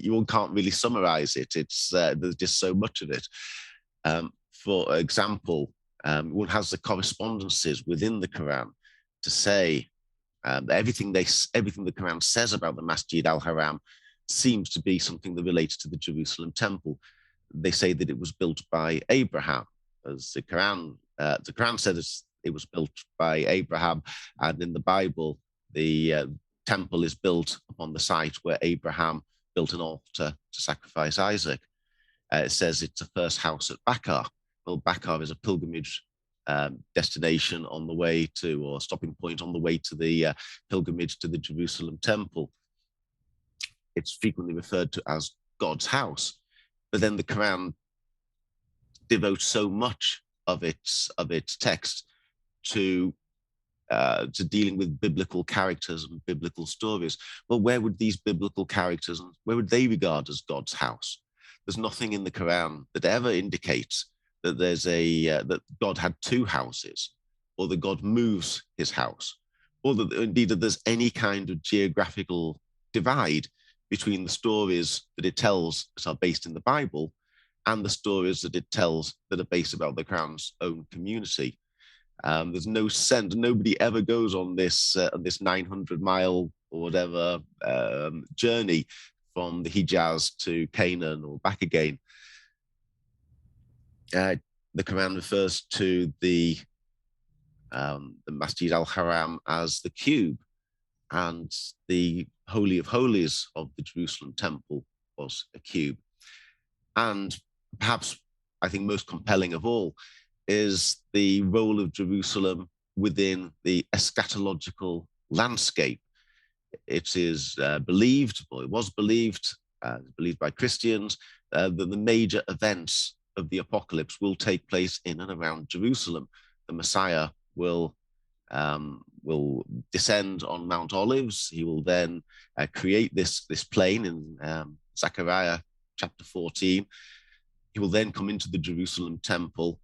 one can't really summarize it? There's just so much of it. For example, one has the correspondences within the Quran to say everything the Quran says about the Masjid al-Haram seems to be something that relates to the Jerusalem temple. They say that it was built by Abraham, as the Quran says it was built by Abraham, and in the Bible, the temple is built upon the site where Abraham built an altar to sacrifice Isaac. It says it's the first house at Bakar. Well, Bakar is a pilgrimage destination on the way to, or stopping point on the way to the pilgrimage to the Jerusalem temple. It's frequently referred to as God's house. But then the Quran devotes so much of its text to dealing with biblical characters and biblical stories. Well, where would these biblical characters, where would they regard as God's house? There's nothing in the Quran that ever indicates that that God had two houses, or that God moves his house, or that indeed that there's any kind of geographical divide between the stories that it tells that are based in the Bible and the stories that it tells that are based about the Quran's own community. There's no sense, nobody ever goes on this 900-mile or whatever journey from the Hijaz to Canaan or back again. The Quran refers to the Masjid al-Haram as the cube, and the Holy of Holies of the Jerusalem temple was a cube. And perhaps, I think most compelling of all, is the role of Jerusalem within the eschatological landscape. It is believed, or it was believed by Christians, that the major events of the apocalypse will take place in and around Jerusalem. The Messiah will descend on Mount Olives. He will then create this plain in Zechariah chapter 14. He will then come into the Jerusalem temple,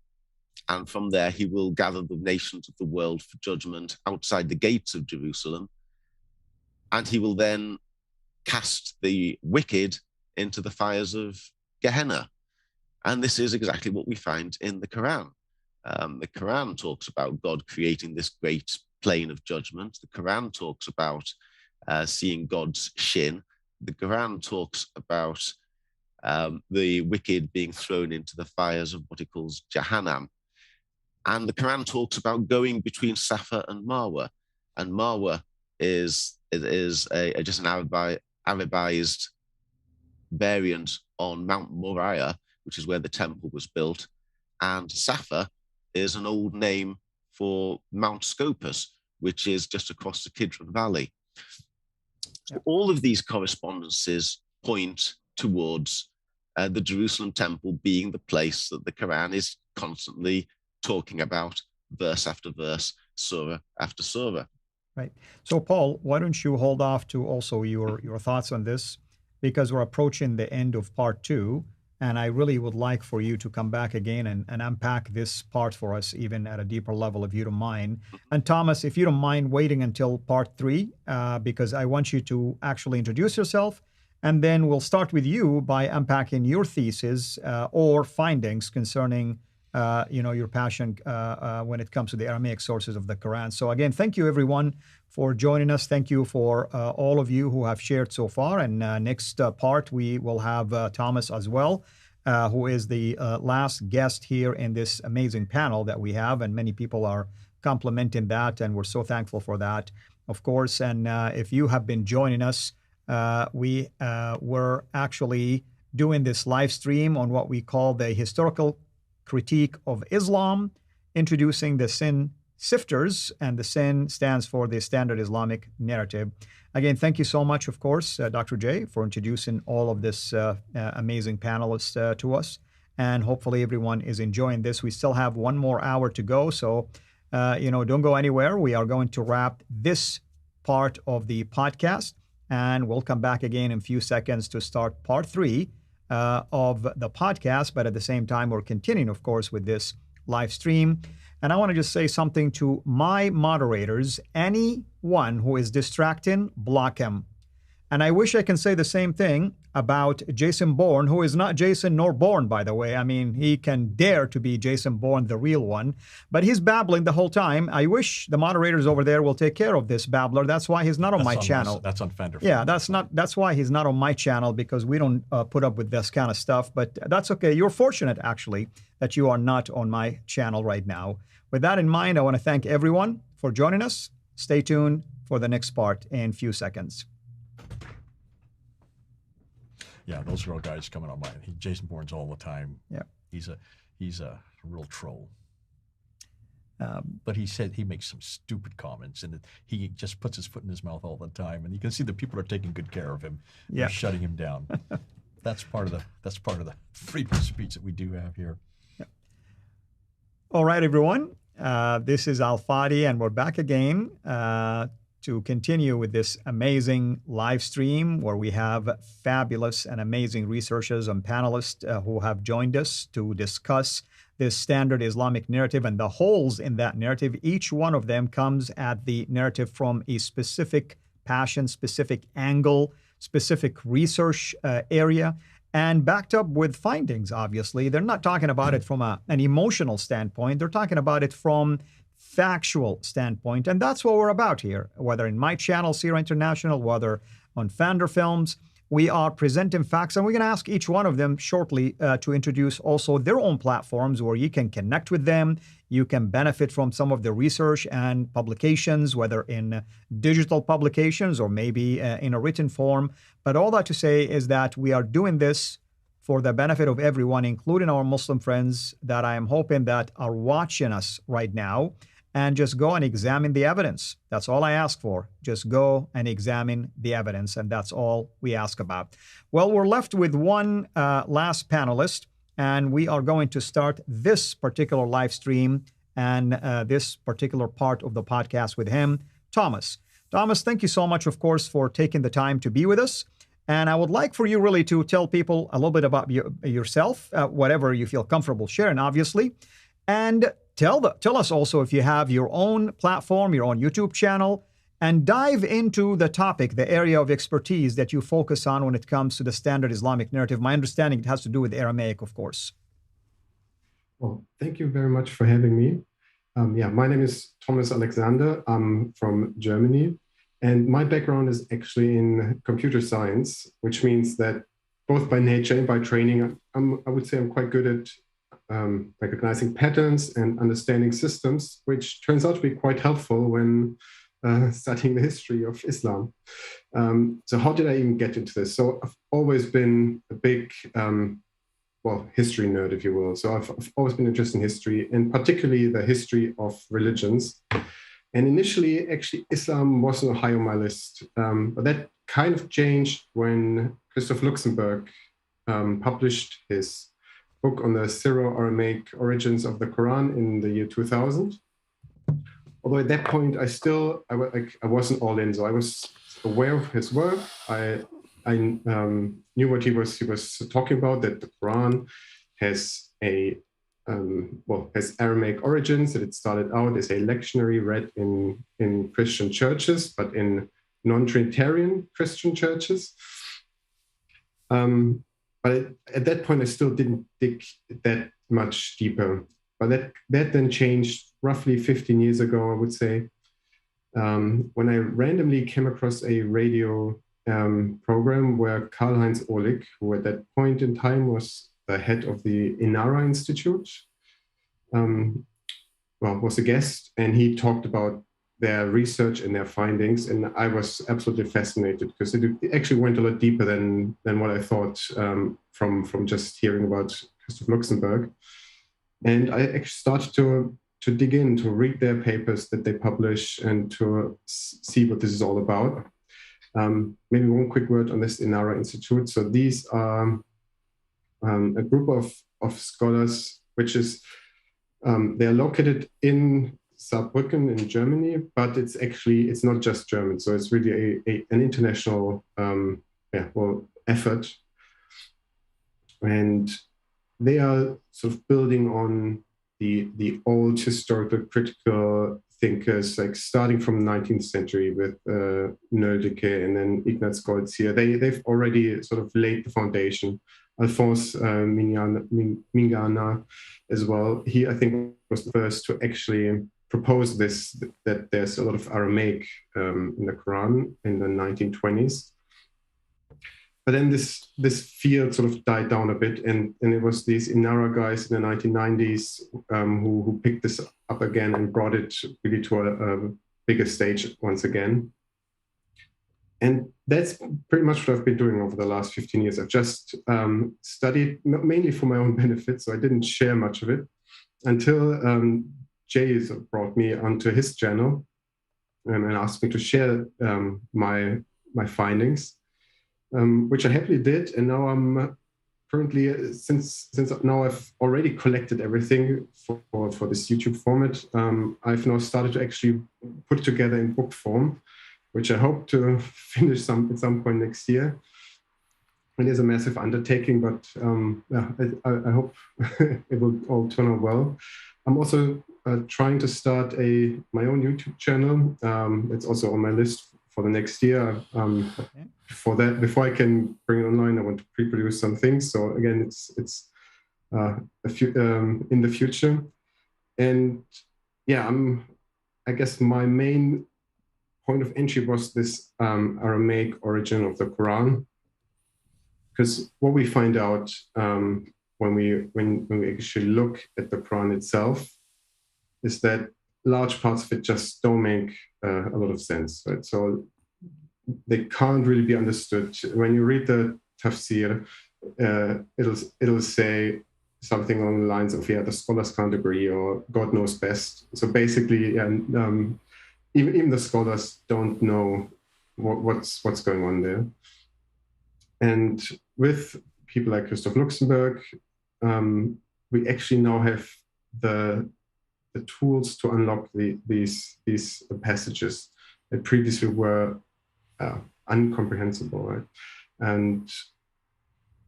and from there he will gather the nations of the world for judgment outside the gates of Jerusalem, and he will then cast the wicked into the fires of Gehenna. And this is exactly what we find in the Quran. The Quran talks about God creating this great plain of judgment. The Quran talks about seeing God's shin. The Quran talks about the wicked being thrown into the fires of what it calls Jahannam. And the Quran talks about going between Safa and Marwa. And Marwa is just an Arabized variant on Mount Moriah, which is where the temple was built. And Safa is an old name for Mount Scopus, which is just across the Kidron Valley. So all of these correspondences point towards the Jerusalem temple being the place that the Quran is constantly talking about, verse after verse, surah after surah. Right. So, Paul, why don't you hold off to also your thoughts on this, because we're approaching the end of part 2, and I really would like for you to come back again and unpack this part for us, even at a deeper level, if you don't mind. And Thomas, if you don't mind waiting until part 3, because I want you to actually introduce yourself, and then we'll start with you by unpacking your thesis or findings concerning your passion when it comes to the Aramaic sources of the Quran. So again, thank you everyone for joining us. Thank you for all of you who have shared so far. And next part, we will have Thomas as well, who is the last guest here in this amazing panel that we have. And many people are complimenting that, and we're so thankful for that, of course. And if you have been joining us, we were actually doing this live stream on what we call the historical critique of Islam, introducing the sin sifters, and the sin stands for the standard Islamic narrative. Again, thank you so much, of course, Dr. J, for introducing all of this amazing panelists to us. and hopefully everyone is enjoying this. We still have 1 more hour to go, so don't go anywhere. We are going to wrap this part of the podcast, and we'll come back again in a few seconds to start part 3 of the podcast. But at the same time, we're continuing, of course, with this live stream. And I want to just say something to my moderators. Anyone who is distracting, block him. And I wish I can say the same thing about Jason Bourne, who is not Jason nor Bourne, by the way. I mean, he can dare to be Jason Bourne, the real one, but he's babbling the whole time. I wish the moderators over there will take care of this babbler. That's why he's not on my channel. That's on Fender. Yeah, that's why he's not on my channel, because we don't put up with this kind of stuff, but that's okay. You're fortunate, actually, that you are not on my channel right now. With that in mind, I want to thank everyone for joining us. Stay tuned for the next part in a few seconds. Yeah, those real guys coming on by. Jason Bourne's all the time. Yeah, he's a real troll. But he said he makes some stupid comments, and he just puts his foot in his mouth all the time. And you can see the people are taking good care of him. Yeah, they're shutting him down. That's part of the freedom of speech that we do have here. Yeah. All right, everyone. This is Fadi, and we're back again to continue with this amazing live stream where we have fabulous and amazing researchers and panelists who have joined us to discuss this standard Islamic narrative and the holes in that narrative. Each one of them comes at the narrative from a specific passion, specific angle, specific research area, and backed up with findings, obviously. They're not talking about it from an emotional standpoint. They're talking about it from factual standpoint, and that's what we're about here. Whether in my channel, CIRA International, whether on Fander Films, we are presenting facts, and we're going to ask each one of them shortly to introduce also their own platforms where you can connect with them. You can benefit from some of the research and publications, whether in digital publications or maybe in a written form. But all that to say is that we are doing this for the benefit of everyone, including our Muslim friends that I am hoping that are watching us right now, and just go and examine the evidence. That's all I ask for. Just go and examine the evidence, and that's all we ask about. Well, we're left with one last panelist, and we are going to start this particular live stream and this particular part of the podcast with him, Thomas. Thomas, thank you so much, of course, for taking the time to be with us. And I would like for you really to tell people a little bit about yourself, whatever you feel comfortable sharing, obviously. And tell us also if you have your own platform, your own YouTube channel, and dive into the topic, the area of expertise that you focus on when it comes to the standard Islamic narrative. My understanding, it has to do with Aramaic, of course. Well, thank you very much for having me. My name is Thomas Alexander. I'm from Germany. And my background is actually in computer science, which means that both by nature and by training, I would say I'm quite good at recognizing patterns and understanding systems, which turns out to be quite helpful when studying the history of Islam. So how did I even get into this? So I've always been a big, history nerd, if you will. So I've always been interested in history, and particularly the history of religions. And initially, actually, Islam wasn't high on my list. But that kind of changed when Christoph Luxemburg published his book on the Syro-Aramaic origins of the Quran in the year 2000. Although at that point, I wasn't all in. So I was aware of his work. I knew what he was talking about, that the Quran has has Aramaic origins, that it started out as a lectionary read in Christian churches, but in non-Trinitarian Christian churches. But at that point, I still didn't dig that much deeper. But that then changed roughly 15 years ago, I would say, when I randomly came across a radio program where Karl-Heinz Ohlig, who at that point in time was the head of the Inara Institute, was a guest, and he talked about their research and their findings, and I was absolutely fascinated because it actually went a lot deeper than what I thought from just hearing about Christoph Luxemburg. And I actually started to dig in, to read their papers that they publish and to see what this is all about. Maybe one quick word on this Inara Institute. So these are a group of of scholars, which is they're located in Saarbrücken in Germany, but it's not just German. So it's really an international effort. And they are sort of building on the old historical critical thinkers, like starting from the 19th century with Nöldeke and then Ignaz Goldziher. They've already sort of laid the foundation. Alphonse Mingana as well. He, I think, was the first to actually propose this, that there's a lot of Aramaic in the Quran in the 1920s. But then this field sort of died down a bit, and it was these Inara guys in the 1990s who picked this up again and brought it really to a bigger stage once again. And that's pretty much what I've been doing over the last 15 years. I've just studied mainly for my own benefit, so I didn't share much of it until Jay brought me onto his channel and asked me to share my findings. Which I happily did, and now I'm currently, since now I've already collected everything for this YouTube format, I've now started to actually put it together in book form, which I hope to finish at some point next year. It is a massive undertaking, but I hope it will all turn out well. I'm also trying to start my own YouTube channel. It's also on my list for the next year. Before I can bring it online, I want to pre-produce some things. So again, it's in the future. And yeah, I guess my main point of entry was this Aramaic origin of the Quran, because what we find out when we actually look at the Quran itself is that large parts of it just don't make a lot of sense, right? So they can't really be understood. When you read the tafsir, it'll say something along the lines of, the scholars can't agree, or God knows best. So basically, even the scholars don't know what's going on there. And with people like Christoph Luxemburg, we actually now have the tools to unlock these passages that previously were incomprehensible, right? And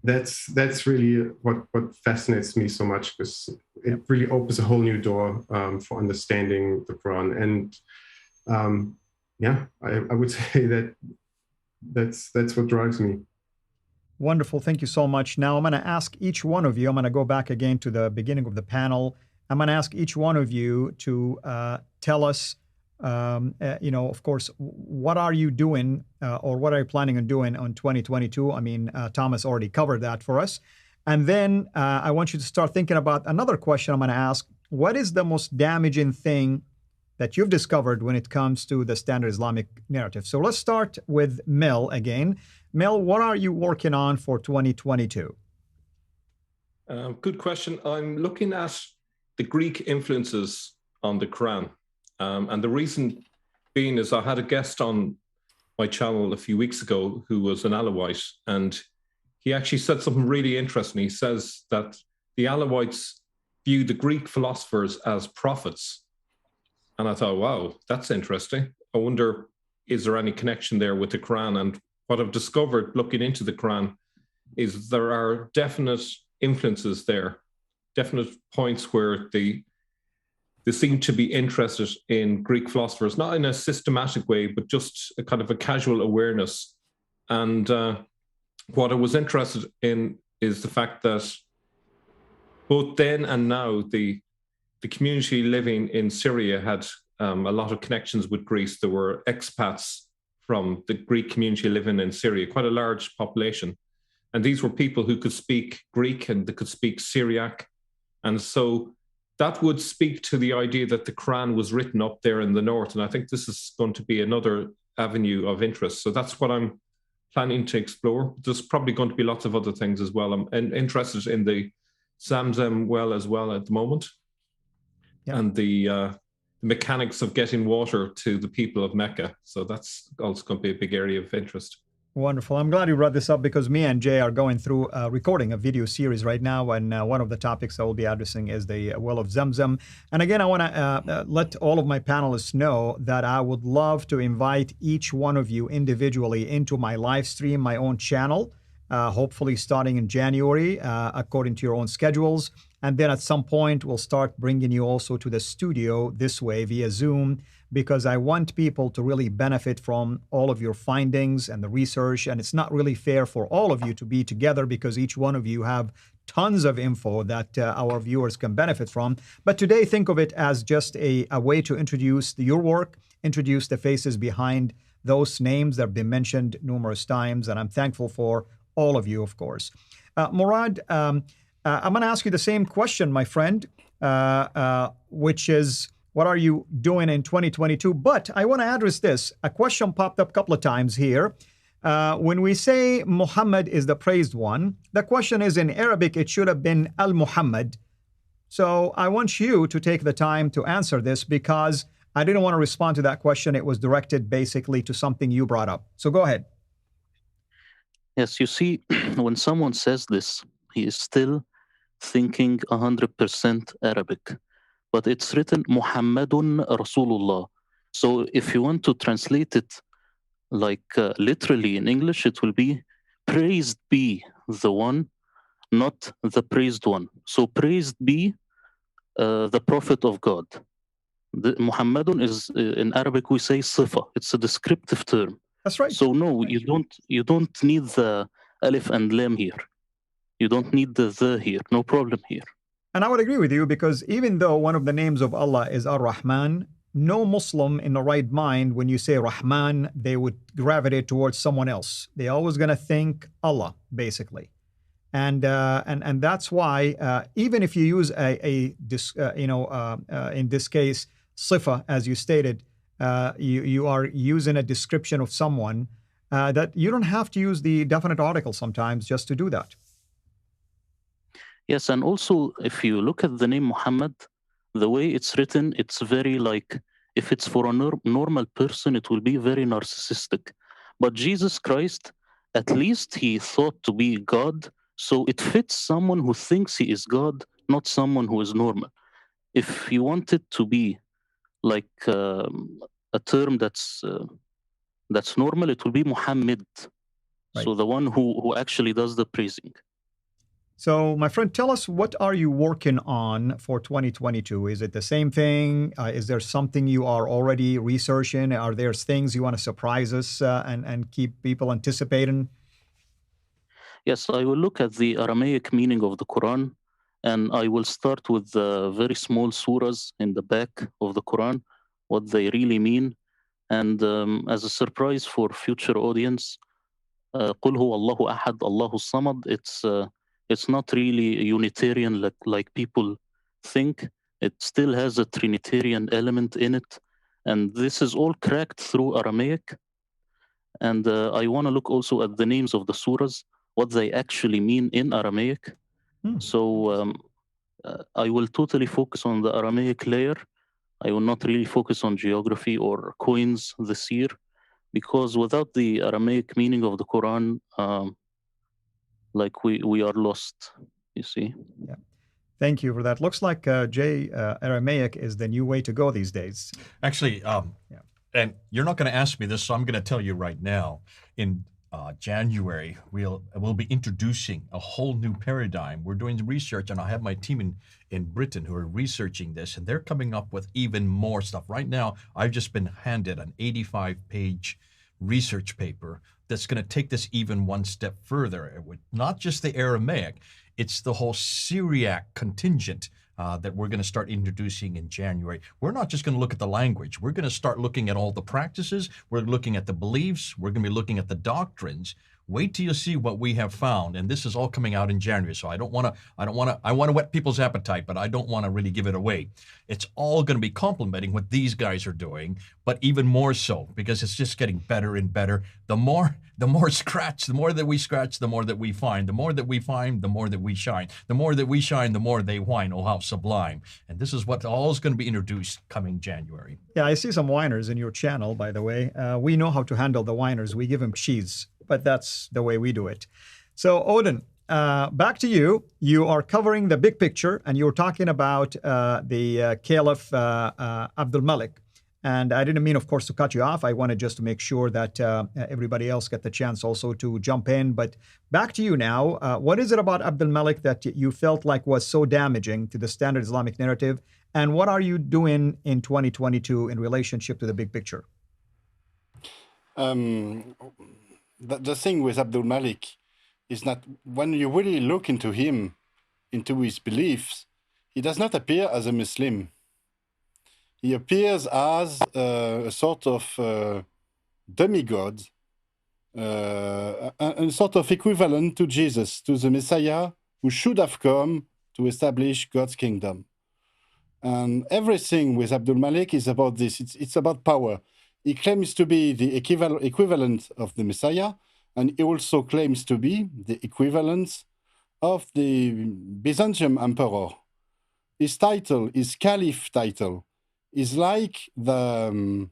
that's really what fascinates me so much, because it really opens a whole new door for understanding the Quran. And I would say that's what drives me. Wonderful. Thank you so much. Now I'm going to ask each one of you, I'm going to go back again to the beginning of the panel. I'm going to ask each one of you to tell us, of course, what are you doing or what are you planning on doing on 2022? I mean, Thomas already covered that for us. And then I want you to start thinking about another question I'm going to ask. What is the most damaging thing that you've discovered when it comes to the standard Islamic narrative? So let's start with Mel again. Mel, what are you working on for 2022? Good question. I'm looking at the Greek influences on the Quran. And the reason being is I had a guest on my channel a few weeks ago who was an Alawite, and he actually said something really interesting. He says that the Alawites view the Greek philosophers as prophets. And I thought, wow, that's interesting. I wonder, is there any connection there with the Quran? And what I've discovered looking into the Quran is there are definite influences there, definite points where they seem to be interested in Greek philosophers, not in a systematic way, but just a kind of a casual awareness. And what I was interested in is the fact that both then and now, the community living in Syria had a lot of connections with Greece. There were expats from the Greek community living in Syria, quite a large population. And these were people who could speak Greek and they could speak Syriac. And so that would speak to the idea that the Quran was written up there in the north. And I think this is going to be another avenue of interest. So that's what I'm planning to explore. There's probably going to be lots of other things as well. I'm interested in the Zamzam well as well at the moment. Yeah. And the mechanics of getting water to the people of Mecca. So that's also going to be a big area of interest. Wonderful. I'm glad you brought this up because me and Jay are going through recording a video series right now, and one of the topics I will be addressing is the well of Zamzam. And again, I want to let all of my panelists know that I would love to invite each one of you individually into my live stream, my own channel, hopefully starting in January, according to your own schedules. And then at some point, we'll start bringing you also to the studio this way via Zoom, because I want people to really benefit from all of your findings and the research. And it's not really fair for all of you to be together because each one of you have tons of info that our viewers can benefit from. But today, think of it as just a way to introduce your work, introduce the faces behind those names that have been mentioned numerous times. And I'm thankful for all of you, of course. Murad, I'm going to ask you the same question, my friend, which is, what are you doing in 2022? But I want to address this. A question popped up a couple of times here. When we say Muhammad is the praised one, the question is in Arabic, it should have been Al-Muhammad. So I want you to take the time to answer this because I didn't want to respond to that question. It was directed basically to something you brought up. So go ahead. Yes, you see, when someone says this, he is still thinking 100% Arabic. But it's written Muhammadun Rasulullah. So if you want to translate it like literally in English, it will be praised be the one, not the praised one. So praised be the prophet of God. The Muhammadun is in Arabic we say sifa. It's a descriptive term. That's right. So no, you don't need the alif and lam here. You don't need the here. No problem here. And I would agree with you because even though one of the names of Allah is Ar-Rahman, no Muslim in the right mind, when you say Rahman, they would gravitate towards someone else. They're always going to think Allah, basically. And that's why even if you use in this case, sifa, as you stated, you are using a description of someone that you don't have to use the definite article sometimes just to do that. Yes, and also if you look at the name Muhammad, the way it's written, it's very like, if it's for a normal person, it will be very narcissistic. But Jesus Christ, at least he thought to be God, so it fits someone who thinks he is God, not someone who is normal. If you want it to be like a term that's normal, it will be Muhammad. Right. So the one who actually does the praising. So, my friend, tell us, what are you working on for 2022? Is it the same thing? Is there something you are already researching? Are there things you want to surprise us and keep people anticipating? Yes, I will look at the Aramaic meaning of the Quran, and I will start with the very small surahs in the back of the Quran, what they really mean. And as a surprise for future audience, قُلْ هُوَ اللَّهُ أَحَدْ اللَّهُ الصَّمَدْ, it's not really Unitarian like people think. It still has a Trinitarian element in it. And this is all cracked through Aramaic. And I want to look also at the names of the surahs, what they actually mean in Aramaic. So I will totally focus on the Aramaic layer. I will not really focus on geography or coins this year, because without the Aramaic meaning of the Quran, like we are lost, you see. Yeah. Thank you for that. Looks like, Jay, Aramaic is the new way to go these days. Actually, and you're not going to ask me this, so I'm going to tell you right now. In January, we'll be introducing a whole new paradigm. We're doing research, and I have my team in Britain who are researching this, and they're coming up with even more stuff. Right now, I've just been handed an 85-page research paper that's going to take this even one step further. Not just the Aramaic, it's the whole Syriac contingent that we're going to start introducing in January. We're not just going to look at the language. We're going to start looking at all the practices. We're looking at the beliefs. We're going to be looking at the doctrines. Wait till you see what we have found, and this is all coming out in January. So I want to whet people's appetite, but I don't want to really give it away. It's all going to be complementing what these guys are doing, but even more so because it's just getting better and better. The more scratch, the more that we scratch, the more that we find. The more that we find, the more that we shine. The more that we shine, the more they whine. Oh, how sublime! And this is what all is going to be introduced coming January. Yeah, I see some whiners in your channel, by the way. We know how to handle the whiners. We give them cheese. but that's the way we do it. So Odin, back to you. You are covering the big picture, and you're talking about the Caliph Abdul Malik. And I didn't mean, of course, to cut you off. I wanted just to make sure that everybody else get the chance also to jump in. But back to you now. What is it about Abdul Malik that you felt like was so damaging to the standard Islamic narrative? And what are you doing in 2022 in relationship to the big picture? The thing with Abdul Malik is that when you really look into him, into his beliefs, he does not appear as a Muslim. He appears as a sort of demigod, a sort of equivalent to Jesus, to the Messiah who should have come to establish God's kingdom. And everything with Abdul Malik is about this. It's about power. He claims to be the equivalent of the Messiah, and he also claims to be the equivalent of the Byzantium emperor. His title, his caliph title, is like the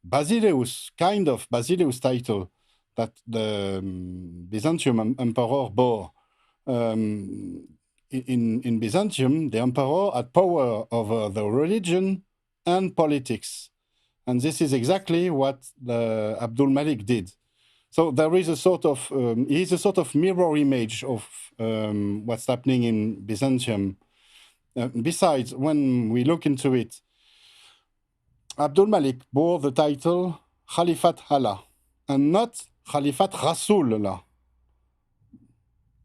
Basileus, kind of Basileus title that the Byzantium emperor bore. In Byzantium, the emperor had power over the religion and politics. And this is exactly what Abdul Malik did. So there is a sort of, he's a sort of mirror image of what's happening in Byzantium. Besides, when we look into it, Abdul Malik bore the title Khalifat Allah and not Khalifat Rasulullah.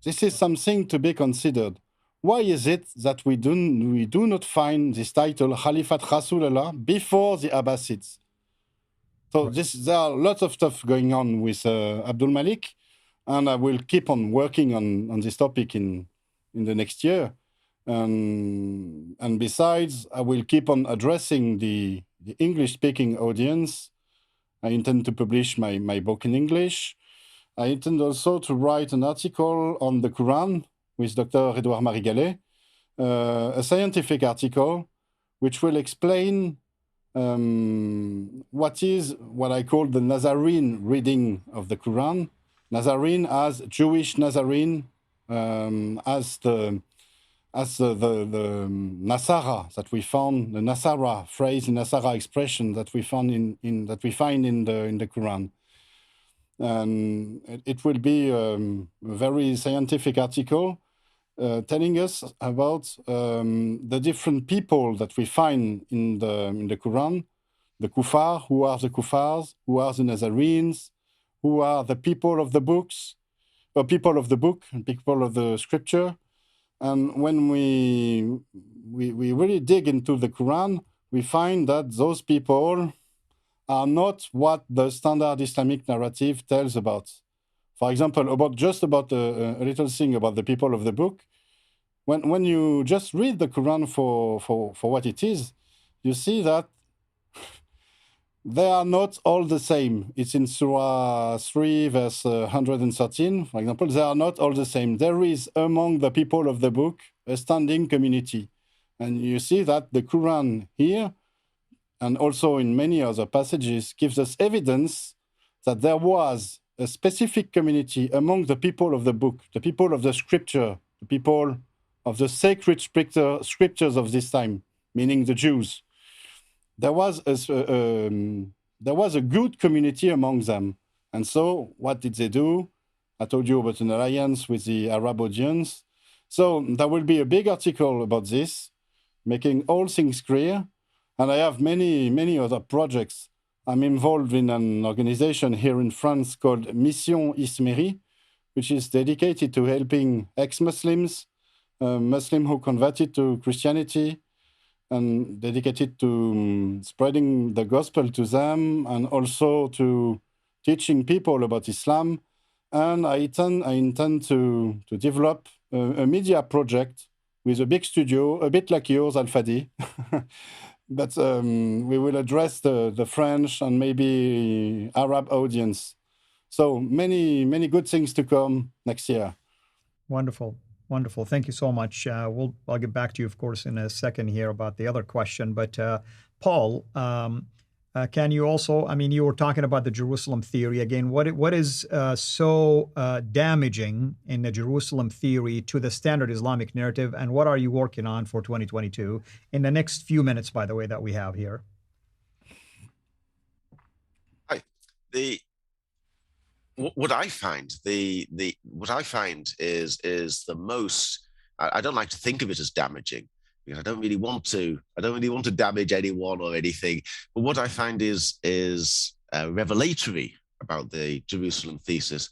This is something to be considered. Why is it that we do not find this title Khalifat Rasulullah before the Abbasids? So there are lots of stuff going on with Abdul Malik, and I will keep on working on this topic in the next year. And besides, I will keep on addressing the English-speaking audience. I intend to publish my book in English. I intend also to write an article on the Quran with Dr. Edouard Marie-Gallet, a scientific article which will explain what I call the Nazarene reading of the Quran. Nazarene as Jewish Nazarene, as the Nasara that we found, the Nasara phrase, the Nasara expression that we found in the Quran. And it will be a very scientific article telling us about the different people that we find in the Quran, the Kuffar, who are the Kuffars, who are the Nazarenes, who are the people of the books, or people of the book, and people of the scripture. And when we really dig into the Quran, we find that those people are not what the standard Islamic narrative tells about. For example, about a little thing about the people of the book. When you just read the Quran for what it is, you see that they are not all the same. It's in Surah 3, verse 113, for example. They are not all the same. There is among the people of the book a standing community. And you see that the Quran here, and also in many other passages, gives us evidence that there was a specific community among the people of the book, the people of the scripture, the people of the sacred scriptures of this time, meaning the Jews. There was a good community among them. And so what did they do? I told you about an alliance with the Arab audience. So there will be a big article about this, making all things clear. And I have many other projects. I'm involved in an organization here in France called Mission Ismeri, which is dedicated to helping ex-Muslims, Muslims who converted to Christianity, and dedicated to spreading the gospel to them and also to teaching people about Islam. And I intend to develop a media project with a big studio, a bit like yours, Al-Fadi. But we will address the French and maybe Arab audience. So many good things to come next year. Wonderful. Wonderful. Thank you so much. I'll get back to you, of course, in a second here about the other question. But Paul, Can you also, I mean, you were talking about the Jerusalem theory again. What is so damaging in the Jerusalem theory to the standard Islamic narrative, and what are you working on for 2022 in the next few minutes, by the way, that we have here? Hi. What I find is the most. I don't like to think of it as damaging, because I don't really want to damage anyone or anything. But what I find is revelatory about the Jerusalem thesis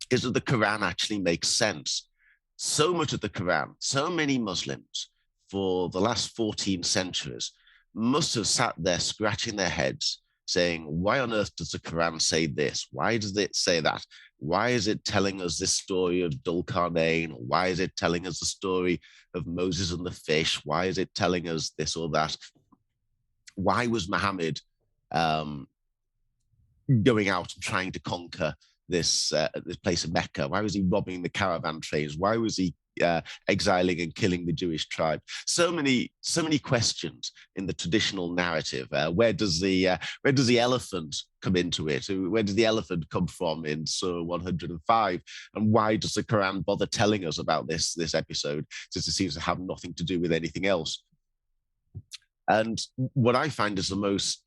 is that the Quran actually makes sense. So much of the Quran, so many Muslims for the last 14 centuries must have sat there scratching their heads, saying, why on earth does the Quran say this? Why does it say that? Why is it telling us this story of Dhul-Qarnayn? Why is it telling us the story of Moses and the fish? Why is it telling us this or that? Why was Muhammad going out and trying to conquer this place of Mecca? Why was he robbing the caravan trains? Why was he exiling and killing the Jewish tribe? So many questions in the traditional narrative. Where does the elephant come into it? Where does the elephant come from in Surah 105? And why does the Quran bother telling us about this episode, since it seems to have nothing to do with anything else? And what I find is the most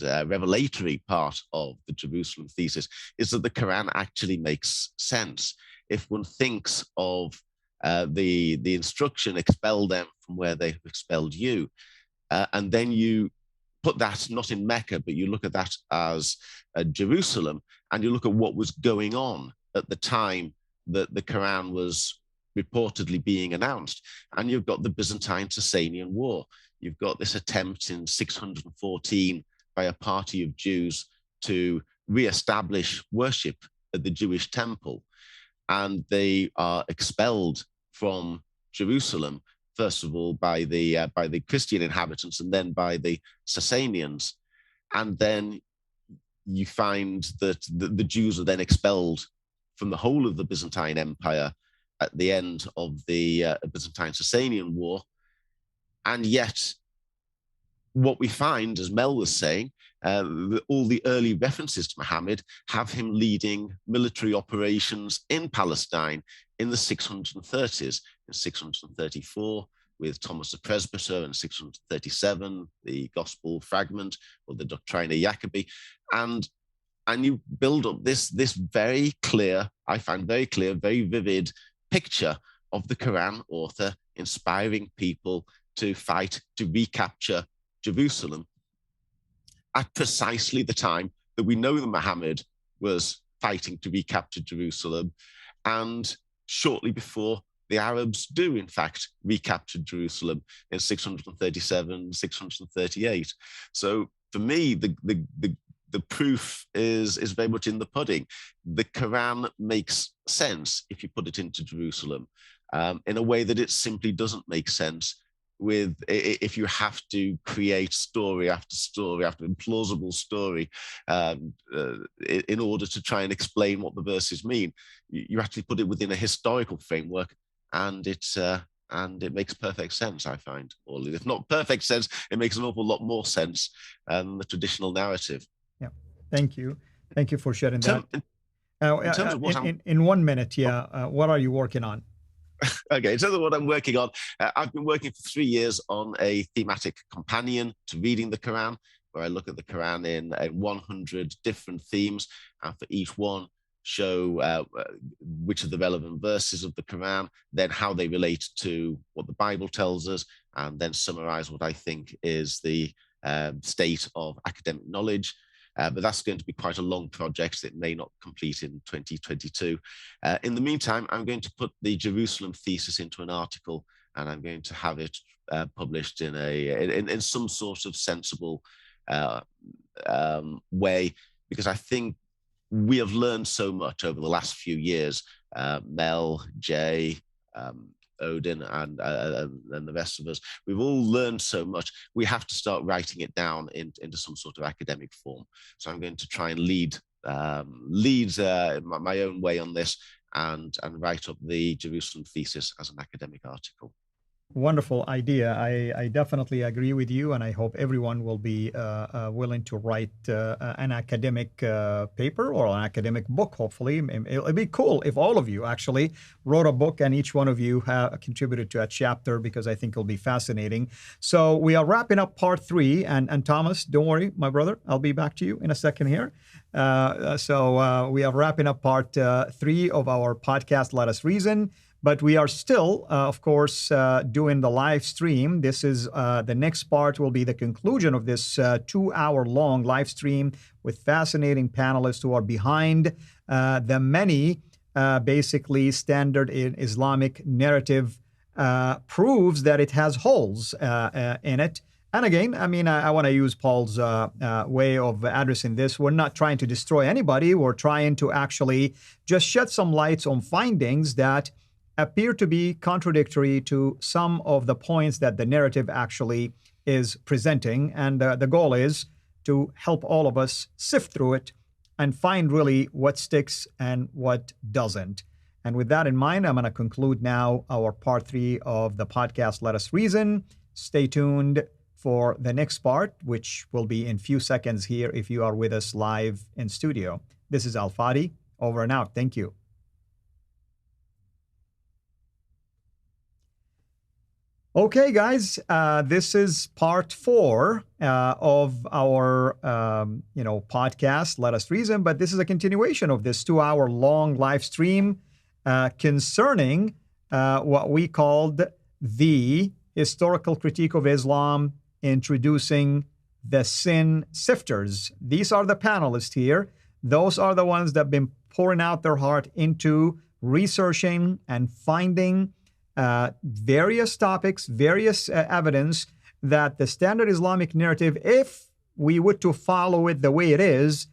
revelatory part of the Jerusalem thesis is that the Quran actually makes sense. If one thinks of the instruction, expel them from where they've expelled you, and then you put that not in Mecca, but you look at that as Jerusalem, and you look at what was going on at the time that the Quran was reportedly being announced, and you've got the Byzantine-Sasanian War. You've got this attempt in 614 by a party of Jews to re-establish worship at the Jewish temple, and they are expelled from Jerusalem, first of all by the Christian inhabitants, and then by the Sasanians. And then you find that the Jews are then expelled from the whole of the Byzantine Empire at the end of the Byzantine-Sasanian War. And yet, what we find, as Mel was saying, all the early references to Muhammad have him leading military operations in Palestine in the 630s, in 634 with Thomas the Presbyter, and 637 the Gospel fragment or the Doctrina Jacobi, and you build up this very clear, I find very clear, very vivid picture of the Quran author inspiring people to fight to recapture Jerusalem at precisely the time that we know that Muhammad was fighting to recapture Jerusalem, and shortly before the Arabs do in fact recapture Jerusalem in 637, 638. So for me, the proof is very much in the pudding. The Quran makes sense if you put it into Jerusalem in a way that it simply doesn't make sense if you have to create story after story after implausible story in order to try and explain what the verses mean. You actually put it within a historical framework, and it makes perfect sense, I find. Or if not perfect sense, it makes an awful lot more sense than the traditional narrative. Yeah, thank you. Thank you for sharing that. In terms of what in 1 minute, what are you working on? Okay, in terms of what I'm working on, I've been working for 3 years on a thematic companion to reading the Quran, where I look at the Quran in 100 different themes, and for each one show which are the relevant verses of the Quran, then how they relate to what the Bible tells us, and then summarize what I think is the state of academic knowledge. But that's going to be quite a long project that may not complete in 2022. In the meantime, I'm going to put the Jerusalem thesis into an article, and I'm going to have it published in some sort of sensible way, because I think we have learned so much over the last few years. Mel, Jay, Odin, and the rest of us, we've all learned so much. We have to start writing it down into some sort of academic form. So I'm going to try and lead my own way on this, and write up the Jerusalem thesis as an academic article. Wonderful idea. I definitely agree with you, and I hope everyone will be willing to write an academic paper or an academic book, hopefully. It'd be cool if all of you actually wrote a book and each one of you contributed to a chapter, because I think it'll be fascinating. So we are wrapping up part 3, and Thomas, don't worry, my brother, I'll be back to you in a second here. So we are wrapping up part 3 of our podcast, Let Us Reason. But we are still, of course, doing the live stream. This is the next part will be the conclusion of this 2-hour-long live stream with fascinating panelists who are behind the many, basically, standard in Islamic narrative proves that it has holes in it. And again, I mean, I want to use Paul's way of addressing this. We're not trying to destroy anybody. We're trying to actually just shed some lights on findings that appear to be contradictory to some of the points that the narrative actually is presenting. And the goal is to help all of us sift through it and find really what sticks and what doesn't. And with that in mind, I'm going to conclude now our part 3 of the podcast, Let Us Reason. Stay tuned for the next part, which will be in few seconds here if you are with us live in studio. This is Fadi, over and out. Thank you. Okay, guys, this is part 4 of our, podcast, Let Us Reason, but this is a continuation of this 2-hour-long live stream concerning what we called the historical critique of Islam, introducing the sin sifters. These are the panelists here. Those are the ones that have been pouring out their heart into researching and finding various topics, various evidence that the standard Islamic narrative, if we were to follow it the way it is,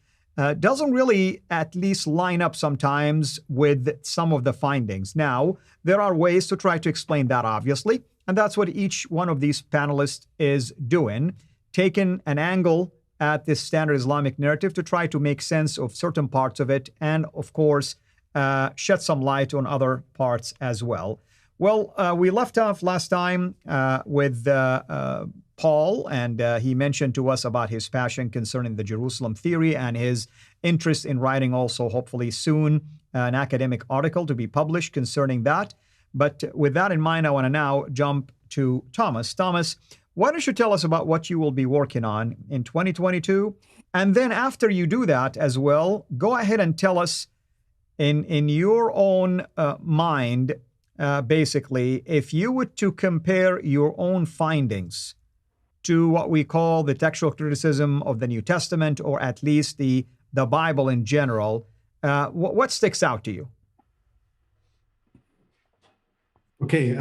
doesn't really at least line up sometimes with some of the findings. Now, there are ways to try to explain that, obviously, and that's what each one of these panelists is doing, taking an angle at this standard Islamic narrative to try to make sense of certain parts of it, and of course, shed some light on other parts as well. Well, we left off last time with Paul, and he mentioned to us about his passion concerning the Jerusalem theory and his interest in writing also, hopefully soon, an academic article to be published concerning that. But with that in mind, I want to now jump to Thomas. Thomas, why don't you tell us about what you will be working on in 2022? And then after you do that as well, go ahead and tell us in your own mind, basically, if you were to compare your own findings to what we call the textual criticism of the New Testament, or at least the Bible in general, what sticks out to you? Okay.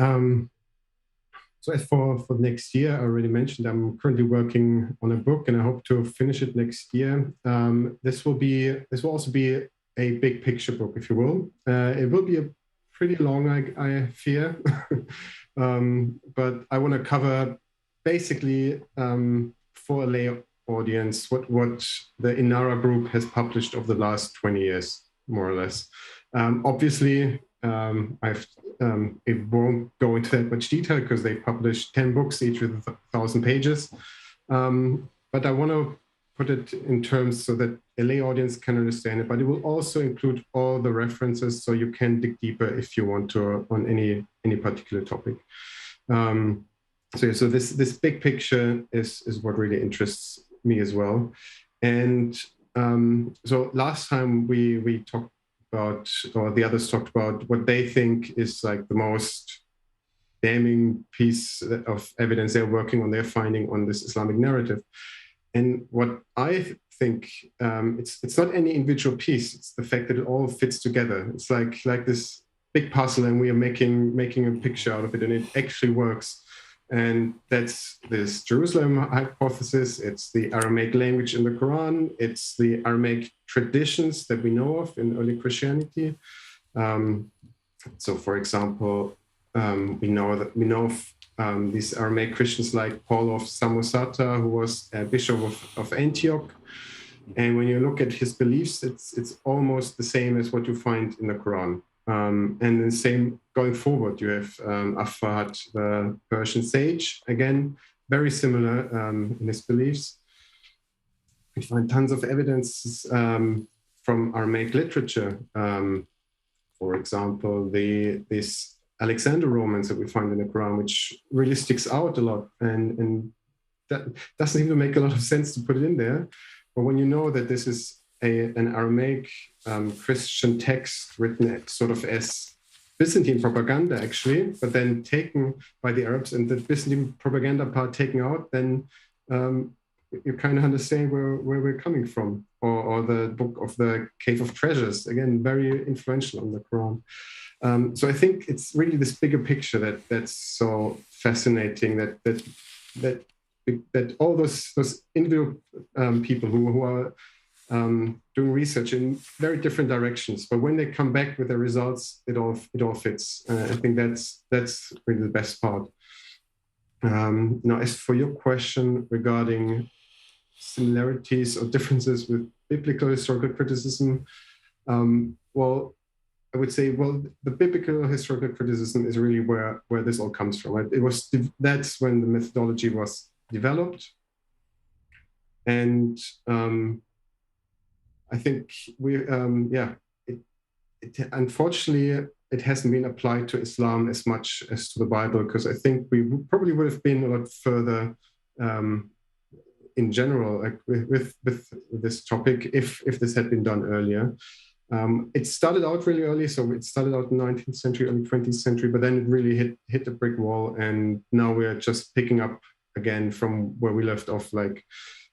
So as for next year, I already mentioned I'm currently working on a book, and I hope to finish it next year. This will also be a big picture book, if you will. It will be a pretty long, I fear, but I want to cover basically for a lay audience what the Inara group has published over the last 20 years, more or less. Obviously, it won't go into that much detail because they published 10 books, each with 1,000 pages. But I want to put it in terms so that a lay audience can understand it, but it will also include all the references so you can dig deeper if you want to on any particular topic. So this big picture is what really interests me as well. And so last time we talked about, or the others talked about, what they think is like the most damning piece of evidence they're working on, they're finding on this Islamic narrative. And what I think, it's not any individual piece, it's the fact that it all fits together. It's like this big puzzle, and we are making a picture out of it, and it actually works. And that's this Jerusalem hypothesis, it's the Aramaic language in the Quran, it's the Aramaic traditions that we know of in early Christianity. So for example, we know of these Aramaic Christians like Paul of Samosata, who was a bishop of Antioch. And when you look at his beliefs, it's almost the same as what you find in the Quran. And the same going forward, you have Afad, the Persian sage, again, very similar in his beliefs. We find tons of evidence from Aramaic literature. For example, this Alexander romance that we find in the Quran, which really sticks out a lot, and that doesn't seem to make a lot of sense to put it in there. But when you know that this is an Aramaic Christian text written sort of as Byzantine propaganda, actually, but then taken by the Arabs and the Byzantine propaganda part taken out, then you kind of understand where we're coming from. Or the book of the Cave of Treasures, again, very influential on the Quran. So I think it's really this bigger picture that's so fascinating, that all those individual people who are doing research in very different directions, but when they come back with the results, it all fits. I think that's really the best part. Now, as for your question regarding similarities or differences with biblical historical criticism, well, I would say, the biblical historical criticism is really where this all comes from. Right? That's when the methodology was developed, and I think unfortunately, it hasn't been applied to Islam as much as to the Bible, because I think we probably would have been a lot further in general, like with this topic, if this had been done earlier. It started out really early, so it started out in the 19th century, early 20th century, but then it really hit a brick wall, and now we're just picking up again from where we left off, like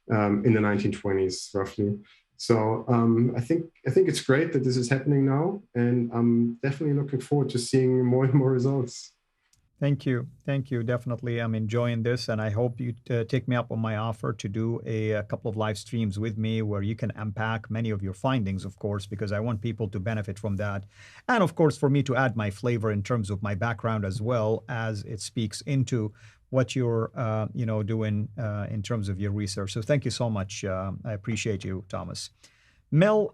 in the 1920s, roughly. So I think it's great that this is happening now, and I'm definitely looking forward to seeing more and more results. Thank you. Definitely, I'm enjoying this, and I hope you take me up on my offer to do a couple of live streams with me where you can unpack many of your findings, of course, because I want people to benefit from that. And of course, for me to add my flavor in terms of my background as well, as it speaks into what you're doing in terms of your research. So thank you so much. I appreciate you, Thomas. Mel,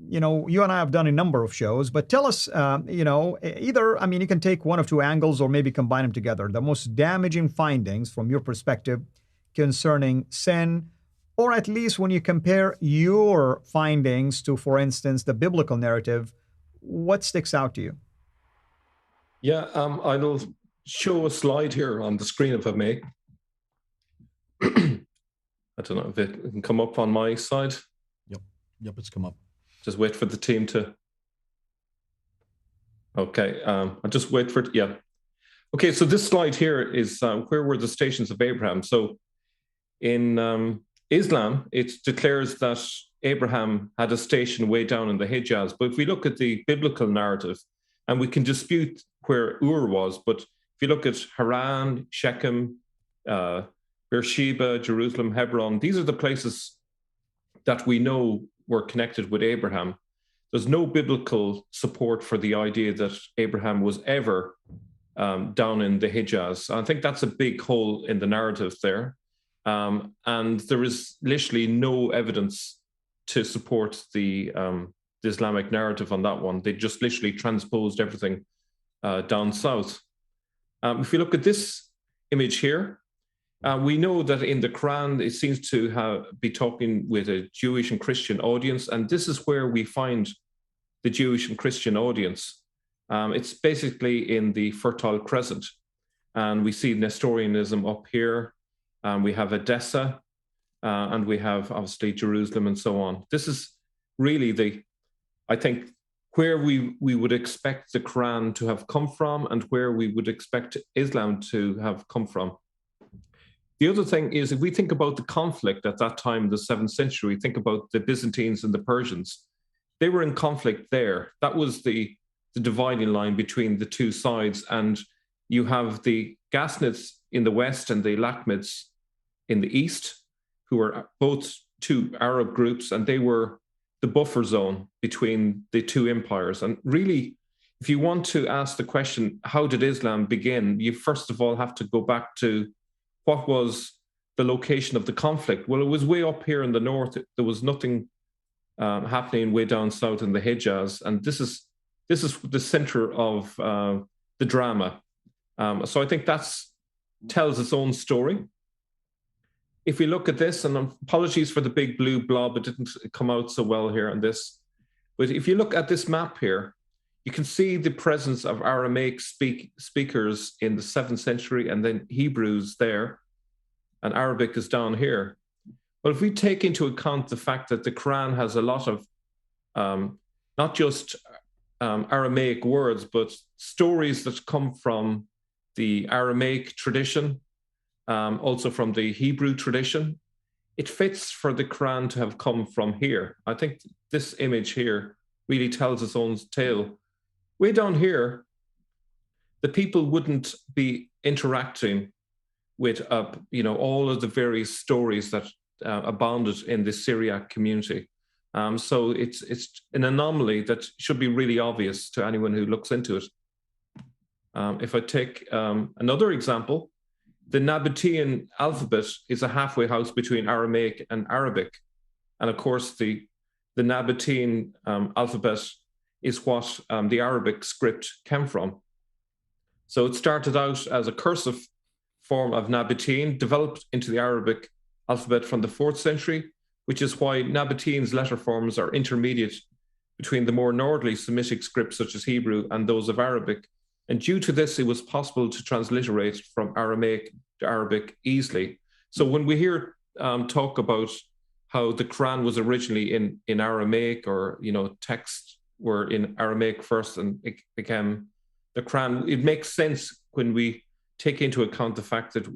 you and I have done a number of shows, but tell us, either, you can take one of two angles or maybe combine them together. The most damaging findings from your perspective concerning sin, or at least when you compare your findings to, for instance, the biblical narrative, what sticks out to you? Yeah, I'll show a slide here on the screen if I may. I don't know if it can come up on my side. Yep, it's come up. Just wait for the team to. Okay, I'll just wait for it. Yeah. Okay, so this slide here is where were the stations of Abraham. So in Islam, it declares that Abraham had a station way down in the Hijaz. But if we look at the biblical narrative, and we can dispute where Ur was, but if you look at Haran, Shechem, Beersheba, Jerusalem, Hebron, these are the places that we know were connected with Abraham. There's no biblical support for the idea that Abraham was ever down in the Hijaz. I think that's a big hole in the narrative there. And there is literally no evidence to support the Islamic narrative on that one. They just literally transposed everything down south. If you look at this image here, we know that in the Quran, it seems to be talking with a Jewish and Christian audience, and this is where we find the Jewish and Christian audience. It's basically in the Fertile Crescent, and we see Nestorianism up here. We have Edessa, and we have obviously Jerusalem and so on. This is really I think, where we would expect the Quran to have come from and where we would expect Islam to have come from. The other thing is, if we think about the conflict at that time, the 7th century, think about the Byzantines and the Persians, they were in conflict there. That was the dividing line between the two sides. And you have the Ghassanids in the west and the Lakhmids in the east, who were both two Arab groups, and they were the buffer zone between the two empires. And really, if you want to ask the question, how did Islam begin? You first of all have to go back to what was the location of the conflict. Well, it was way up here in the north. There was nothing happening way down south in the Hijaz. And this is this is the center of the drama. So I think that tells its own story. If we look at this, and apologies for the big blue blob, it didn't come out so well here on this. But if you look at this map here, you can see the presence of Aramaic speakers in the 7th century, and then Hebrews there, and Arabic is down here. But if we take into account the fact that the Quran has a lot of not just Aramaic words, but stories that come from the Aramaic tradition, also from the Hebrew tradition, it fits for the Quran to have come from here. I think this image here really tells its own tale. Way down here, the people wouldn't be interacting with all of the various stories that abounded in the Syriac community. So it's an anomaly that should be really obvious to anyone who looks into it. If I take another example, the Nabatean alphabet is a halfway house between Aramaic and Arabic. And of course, the Nabatean alphabet is what the Arabic script came from. So it started out as a cursive form of Nabatean, developed into the Arabic alphabet from the 4th century, which is why Nabatean's letter forms are intermediate between the more northerly Semitic scripts such as Hebrew and those of Arabic. And due to this, it was possible to transliterate from Aramaic to Arabic easily. So when we hear talk about how the Quran was originally in Aramaic, or texts were in Aramaic first and it became the Quran, it makes sense when we take into account the fact that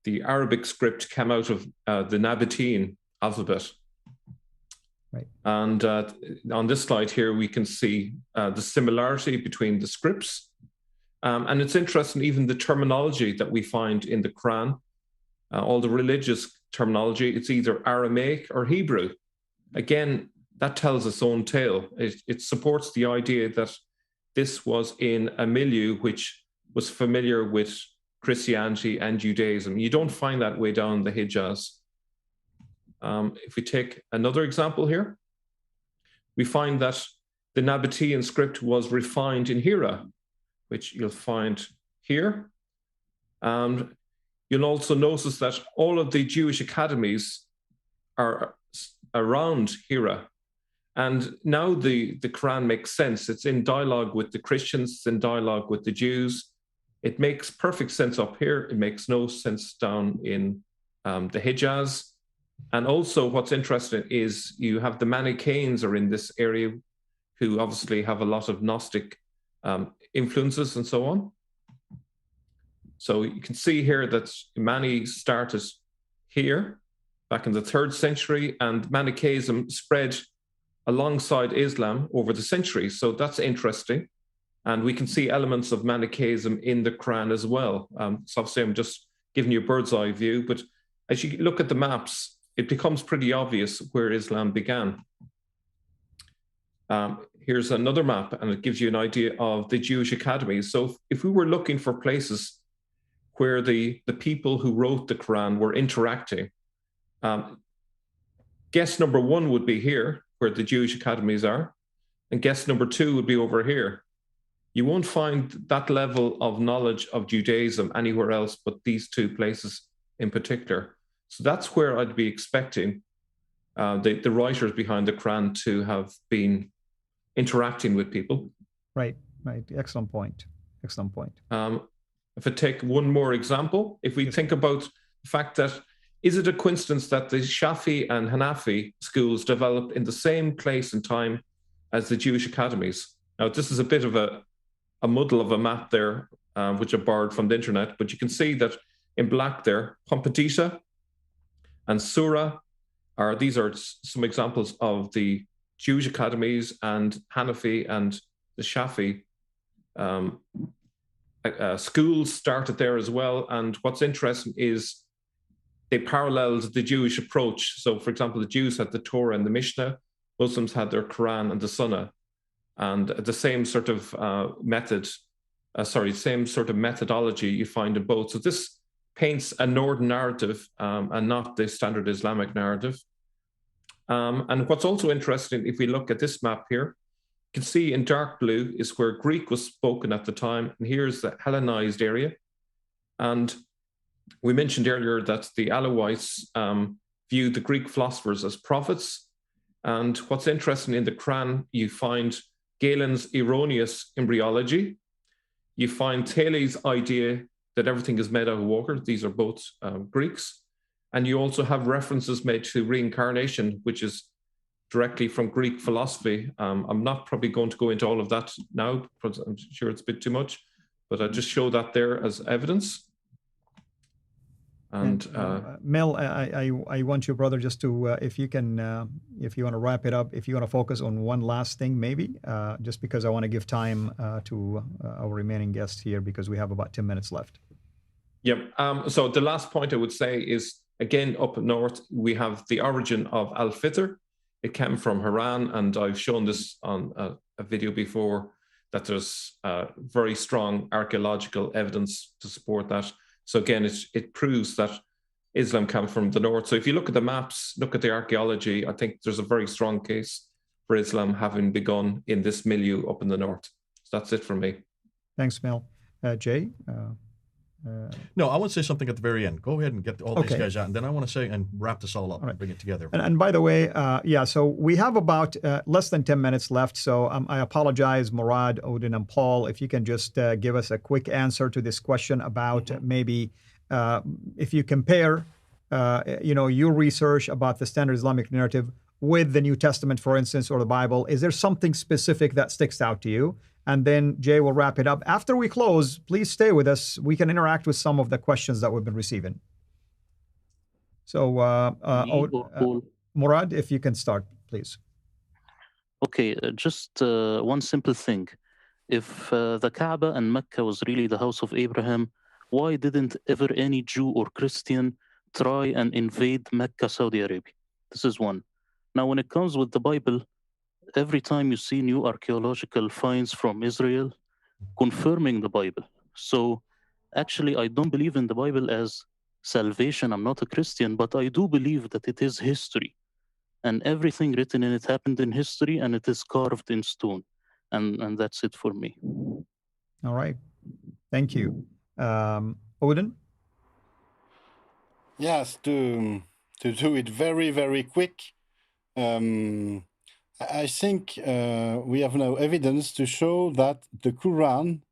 the Arabic script came out of the Nabatean alphabet. Right. And on this slide here, we can see the similarity between the scripts. And it's interesting, even the terminology that we find in the Quran, all the religious terminology, it's either Aramaic or Hebrew. Again, that tells its own tale. It supports the idea that this was in a milieu which was familiar with Christianity and Judaism. You don't find that way down the Hijaz. If we take another example here, we find that the Nabatean script was refined in CIRA, which you'll find here. And you'll also notice that all of the Jewish academies are around CIRA. And now the Quran makes sense. It's in dialogue with the Christians, it's in dialogue with the Jews. It makes perfect sense up here. It makes no sense down in the Hijaz. And also what's interesting is you have the Manichaeans are in this area, who obviously have a lot of Gnostic influences and so on. So you can see here that Mani started here back in the 3rd century, and Manichaeism spread alongside Islam over the centuries. So that's interesting. And we can see elements of Manichaeism in the Quran as well. So obviously I'm just giving you a bird's eye view, but as you look at the maps, it becomes pretty obvious where Islam began. Here's another map, and it gives you an idea of the Jewish academies. So if we were looking for places where the people who wrote the Quran were interacting, guess number 1 would be here, where the Jewish academies are, and guess number 2 would be over here. You won't find that level of knowledge of Judaism anywhere else but these 2 places in particular. So that's where I'd be expecting the writers behind the Quran to have been interacting with people. Right. Excellent point. If I take one more example, if we think about the fact that, is it a coincidence that the Shafi and Hanafi schools developed in the same place and time as the Jewish academies? Now, this is a bit of a muddle of a map there, which I borrowed from the internet, but you can see that in black there, Pumbedita and Surah these are some examples of the Jewish academies, and Hanafi and the Shafi schools started there as well. And what's interesting is they paralleled the Jewish approach. So, for example, the Jews had the Torah and the Mishnah, Muslims had their Quran and the Sunnah, and the same sort of same sort of methodology you find in both. So this paints a northern narrative and not the standard Islamic narrative. And what's also interesting, if we look at this map here, You can see in dark blue is where Greek was spoken at the time, and here's the Hellenized area. And we mentioned earlier that the Alawites viewed the Greek philosophers as prophets. And what's interesting, in the Quran, you find Galen's erroneous embryology. You find Thales' idea that everything is made out of water. These are both Greeks. And you also have references made to reincarnation, which is directly from Greek philosophy. I'm not probably going to go into all of that now, because I'm sure it's a bit too much, but I just show that there as evidence. And Mel, I want you, brother, just to, if you can, if you want to wrap it up, if you want to focus on one last thing, maybe, just because I want to give time to our remaining guests here, because we have about 10 minutes left. Yep. So the last point I would say is, again, up north, we have the origin of al-Fitr. It came from Haran, and I've shown this on a video before, that there's very strong archaeological evidence to support that. So again, it proves that Islam came from the north. So if you look at the maps, look at the archaeology, I think there's a very strong case for Islam having begun in this milieu up in the north. So that's it for me. Thanks, Mel. Jay? No, I want to say something at the very end. Go ahead and get all these guys out, and then I want to say and wrap this all up and bring it together. And by the way, yeah, so we have about less than 10 minutes left. So I apologize, Murad, Odin, and Paul, if you can just give us a quick answer to this question about maybe if you compare, your research about the standard Islamic narrative with the New Testament, for instance, or the Bible. Is there something specific that sticks out to you? And then Jay will wrap it up. After we close, please stay with us. We can interact with some of the questions that we've been receiving. So, Murad, if you can start, please. Okay, just one simple thing. If the Kaaba and Mecca was really the house of Abraham, why didn't ever any Jew or Christian try and invade Mecca, Saudi Arabia? This is one. Now, when it comes with the Bible, every time you see new archaeological finds from Israel confirming the Bible. So actually, I don't believe in the Bible as salvation. I'm not a Christian, but I do believe that it is history. And everything written in it happened in history, and it is carved in stone. And that's it for me. All right. Thank you. Odin? Yes, to do it very, very quick. I think we have now evidence to show that the Quran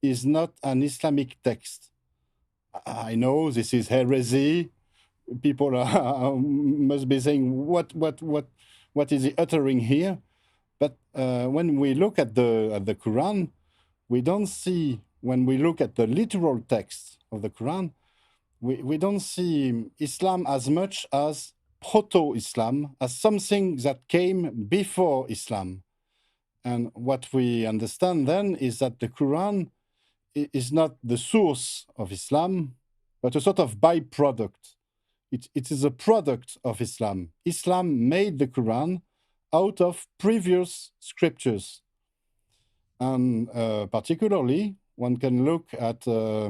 is not an Islamic text. I know this is heresy. People must be saying, what is he uttering here? But when we look at the Quran, we don't see, when we look at the literal text of the Quran, we don't see Islam as much as proto-Islam, as something that came before Islam. And what we understand then is that the Quran is not the source of Islam, but a sort of byproduct. It is a product of Islam. Islam made the Quran out of previous scriptures. And particularly, one can look at the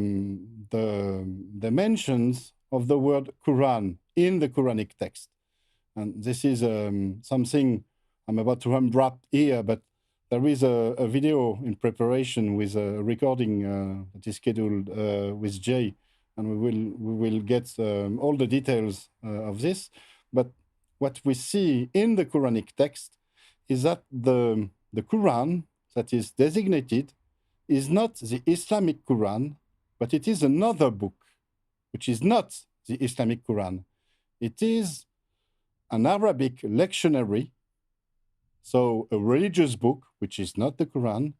mentions of the word Quran in the Quranic text. And this is something I'm about to unwrap here, but there is a video in preparation with a recording that is scheduled with Jay, and we will get all the details of this. But what we see in the Quranic text is that the Quran that is designated is not the Islamic Quran, but it is another book, which is not the Islamic Quran. It is an Arabic lectionary, so a religious book, which is not the Quran,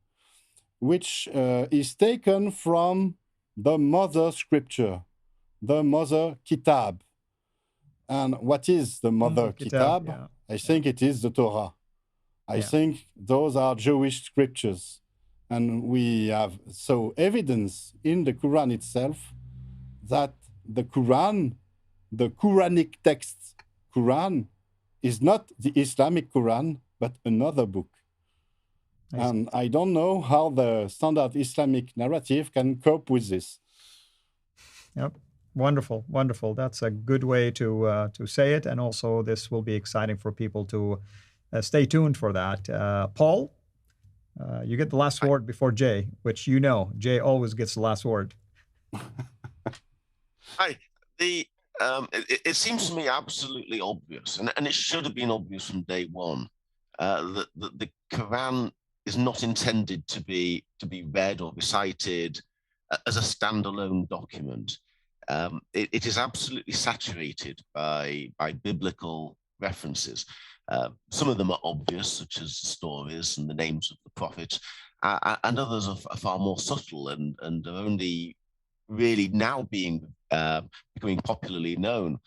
which is taken from the mother scripture, the mother kitab. And what is the mother kitab? Yeah. I think it is the Torah. I think those are Jewish scriptures. And we have so evidence in the Quran itself that the Quran, the Quranic text, Quran, is not the Islamic Quran, but another book. And I don't know how the standard Islamic narrative can cope with this. Yep. Wonderful, wonderful. That's a good way to say it. And also this will be exciting for people to stay tuned for that. Paul, You get the last word before Jay, which you know, Jay always gets the last word. It seems to me absolutely obvious, and it should have been obvious from day one, that the Quran is not intended to be read or recited as a standalone document. It is absolutely saturated by biblical references. Some of them are obvious, such as the stories and the names of the prophets, and others are far more subtle and are only really now becoming popularly known,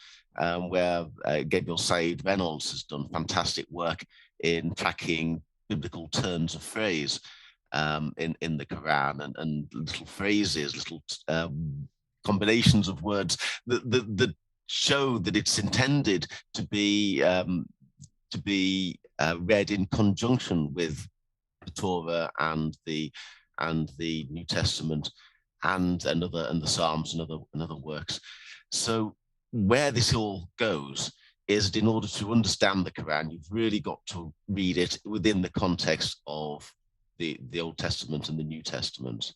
where Gabriel Said Reynolds has done fantastic work in tracking biblical turns of phrase in the Quran, and little phrases, little combinations of words that show that it's intended to be read in conjunction with the Torah and the New Testament and the Psalms and other works. So where this all goes is that in order to understand the Quran, you've really got to read it within the context of the Old Testament and the New Testament,